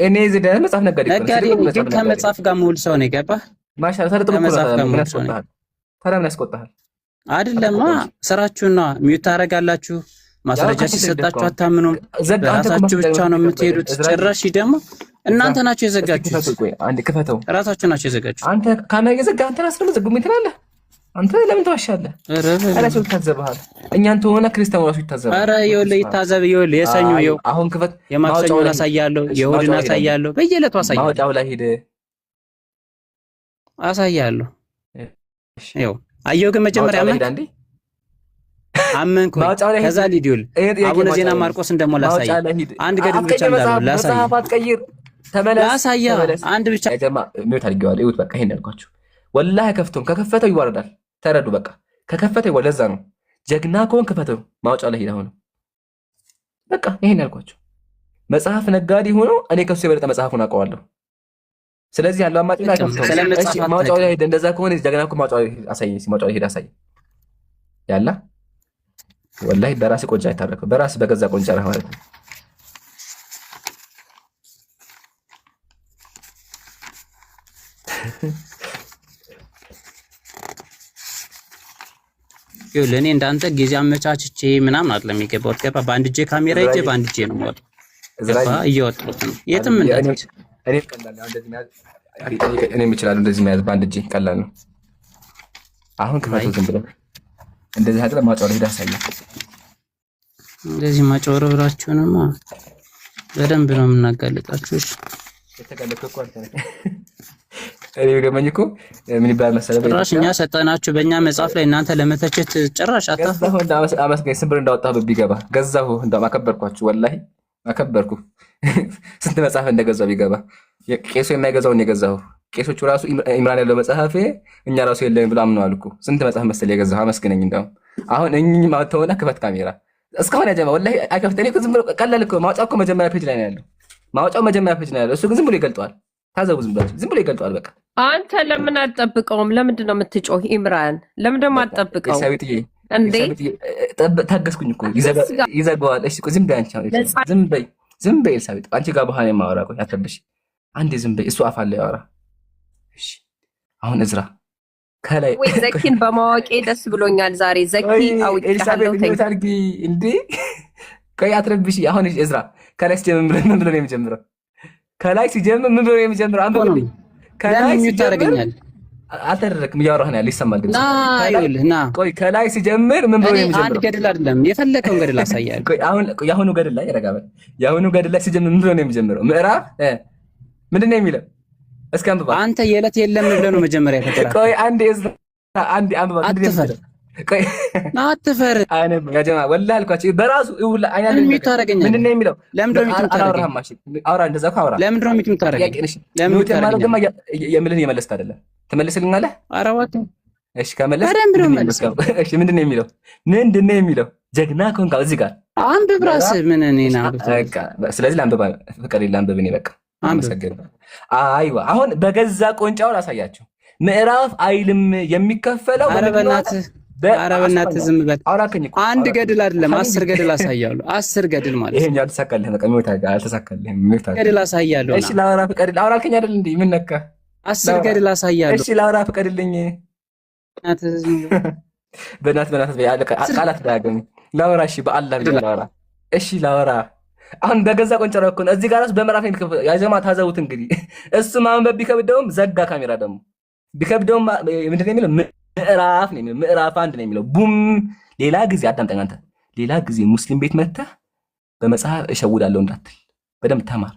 Speaker 4: እኔ እዚህ ደህና መጽሐፍ ነጋዴ
Speaker 11: ግን ከመጽሐፍ ጋር ሙሉ ሰው ነው የገባህ።
Speaker 4: ማሻአላ ከመጽሐፍ ጋር ሙሉ ሰው ነው። ታዲያ ምን ያስቆጣሃል?
Speaker 11: አይደለማ ስራችሁና ሚውት ታደርጋላችሁ። ማስረጃ ሲሰጣችሁ አታምኑም። ራሳችሁ ብቻ ነው የምትሄዱት። ጭራሽ ደግሞ እናንተ ናችሁ የዘጋችሁት።
Speaker 4: አንዴ ክፈተው።
Speaker 11: ራሳችሁ ናችሁ የዘጋችሁት።
Speaker 4: አንተ ካሜራ የዘጋ አንተ ራስህ ደግሞ ዘጉኝ ትላለህ። አንተ ለምን ተዋሻለህ? አረ ሰው ይታዘብሃል። እኛን ተሆነ ክርስቲያኑ ራሱ ይታዘባል።
Speaker 11: አረ ይኸውልህ ይታዘብ። ይኸውልህ የሰኞ ይኸው
Speaker 4: አሁን ክፈት፣
Speaker 11: የማክሰኞን አሳያለሁ፣ የእሑድን አሳያለሁ፣ በየዕለቱ አሳያለሁ።
Speaker 4: ማውጫው ላይ ሄደ
Speaker 11: አሳያለሁ። ይኸው አየሁ። ግን መጀመሪያ አመንኩ። ከዛ ሊዲዮል አቡነ ዜና ማርቆስን ደግሞ ላሳይ። አንድ ገድል ብቻ እንዳለው ላሳይ። ላሳያ አንድ ብቻ
Speaker 4: ምን ታርጊዋለህ? ይሁት በቃ ይሄን ያልኳችሁ ወላሂ ከፍቶም ከከፈተው ይዋረዳል። ተረዱ በቃ ከከፈተው ይዋረዳል። ለዛ ነው ጀግና ከሆን ክፈተው። ማውጫው ላይ ሄዳ ሆነ በቃ ይሄን ያልኳችሁ። መጽሐፍ ነጋዴ ሆኖ እኔ ከሱ የበለጠ መጽሐፉን አውቀዋለሁ። ስለዚህ ያለው አማጭ ላይ ከፍተው እሺ፣ ማውጫው ላይ ሄደ። እንደዛ ከሆነ ጀግና እኮ ማውጫው ላይ አሳይ። ማውጫው ላይ ሄዳ አሳይ። ያላ ወላሂ በራስ ቆንጫ አይታረከው። በራስ በገዛ ቆንጫ ነው ማለት ነው።
Speaker 11: ለኔ እንዳንተ ጊዜ አመቻችቼ ምናምን አይደለም የገባሁት። ገባ በአንድ እጄ ካሜራ ይዤ በአንድ እጄ ነው ማለት ገባ እየወጣሁት ነው። የትም እንዳትሄድ
Speaker 4: እኔ ቀላል ነው እንደዚህ ማለት እኔ የምችላለው እንደዚህ ማለት በአንድ እጄ ቀላል ነው። አሁን ክፈቱ ዝም ብለው እንደዚህ አይደለም። ማጫወር ሄዳ ሳይል
Speaker 11: እንደዚህ ማጫወራችሁንማ በደንብ ነው የምናጋልጣችሁ። እሺ
Speaker 4: የተጋለጥኩ እኮ አንተ ነህ። እኔ ገመኝ እኮ ምን ይባል መሰለህ፣
Speaker 11: ጭራሽ እኛ ሰጠናችሁ በእኛ መጽሐፍ ላይ እናንተ ለመተቸት ጭራሽ
Speaker 4: ገዛሁ። አመስገኝ ስንብር እንዳወጣህ ቢገባ ገዛሁ። አከበርኳችሁ፣ ወላሂ አከበርኩ። ስንት መጽሐፍ እንደገዛው ቢገባ ቄሱ የማይገዛውን የገዛሁ። ቄሶቹ ራሱ ኢምራን ያለው መጽሐፍ እኛ ራሱ የለም ብሎ አምነዋል እኮ። ስንት መጽሐፍ መሰለህ የገዛሁ። አመስገነኝ። እንደውም አሁን እኚህ ማተውና ክፈት ካሜራ እስካሁን ያጀማ ወላሂ አይከፍት። እኔ እኮ ዝም ብሎ ቀላል እኮ ማውጫው እኮ መጀመሪያ ፔጅ ላይ ነው ያለው። ማውጫው መጀመሪያ ፔጅ ላይ ያለው። እሱ ግን ዝም ብሎ ይገልጠዋል። ታዘቡ፣ ዝም ብሎ ይገልጠዋል። በቃ
Speaker 13: አንተ ለምን አትጠብቀውም? ለምንድን ነው የምትጮህ? ኢምራን ለምን ደግሞ አትጠብቀው እንዴ?
Speaker 4: ታገስኩኝ እኮ ይዘጋዋል። እሺ ዝም በይ አንቺ፣ ዝም በይ ኤልሳቤጥ። አንቺ ጋር በኋላ የማወራ ቆይ አትረብሽ። አንዴ ዝም በይ። እሱ አፍ አለ ያወራ። እሺ አሁን እዝራ ከላይ
Speaker 13: ወይ ዘኪን በማወቄ ደስ ብሎኛል ዛሬ። ዘኪ አውቄያለሁ
Speaker 4: ታርጊ እንዴ? ቆይ አትረብሽ። አሁን እዝራ ከላይ ሲጀምር ምን ብሎ ነው የሚጀምረው? ከላይ ሲጀምር ምን ብሎ ነው የሚጀምረው? አንብብልኝ። ከላይ ሲጀምር አልተደረክም፣ እያወራህ ነው ያለ ይሰማል።
Speaker 11: ና ይኸውልህ ና
Speaker 4: ቆይ ከላይ ሲጀምር ምን ብሎ ነው የሚጀምረው?
Speaker 11: አንድ ገድል አይደለም የፈለከውን ገድል አሳያለሁ።
Speaker 4: ቆይ አሁን የአሁኑ ገድል ላይ ረጋበል። የአሁኑ ገድል ላይ ሲጀምር ምን ብሎ ነው የሚጀምረው? ምዕራፍ ምንድን ነው የሚለው? እስኪ አንብባ።
Speaker 11: አንተ የዕለት የለም ብለህ ነው መጀመሪያ ከተራ።
Speaker 4: ቆይ አንዴ አንብባ።
Speaker 11: አትፈር፣ ቆይ አትፈር።
Speaker 4: ያ ጀማ ወላሂ አልኳቸው በራሱ ይሁላ አይና ምንድን ነው የሚለው?
Speaker 11: ለምንድን ነው የምታረገኝ?
Speaker 4: አውራ እንደዛ እኮ አውራ።
Speaker 11: ለምንድን ነው የምታረገኝ?
Speaker 4: የምልህን የመለስክ አይደለም። ትመልስልኛለህ?
Speaker 11: ኧረ እባክህ።
Speaker 4: እሺ ከመለስ እሺ ምንድን ነው የሚለው? ጀግና ከሆንክ እዚህ ጋር
Speaker 11: አንብብ ራስህ። ምን እኔና
Speaker 4: ስለዚህ ለአንብባ ፍቅር ለአንብብ እኔ በቃ አመሰግናለሁ። አይዋ አሁን በገዛ ቆንጫው ላሳያቸው። ምዕራፍ አይልም የሚከፈለው
Speaker 11: ኧረ በእናትህ ዝም በል። አንድ ገድል አይደለም 10 ገድል አሳያለሁ። 10 ገድል ማለት
Speaker 4: ይሄኛው አልተሳካልህም። በቃ ምን ታጋ አልተሳካልህም።
Speaker 11: ገድል አሳያለሁ።
Speaker 4: እሺ ላውራ ፍቀድልኝ። አውራልከኝ አይደል እንዴ? ምን ነካ?
Speaker 11: 10 ገድል አሳያለሁ።
Speaker 4: እሺ ላውራ ፍቀድልኝ። በእናትህ ቃላት ዳግም ላውራ። እሺ በአላህ ቢል ላውራ። እሺ ላውራ። አሁን በገዛ ቆንጨራ እኮ ነው እዚህ ጋር በምዕራፍ ያጀማ ታዘቡት። እንግዲህ እሱ ማንበብ ቢከብደውም ዘጋ ካሜራ ደግሞ ቢከብደውም ምንድን ነው የሚለው? ምዕራፍ ነው የሚለው። ምዕራፍ 1 ነው የሚለው። ቡም ሌላ ጊዜ አዳምጠኝ አንተ። ሌላ ጊዜ ሙስሊም ቤት መተህ በመጽሐፍ እሸውዳለሁ እንዳትል፣ በደንብ ተማር።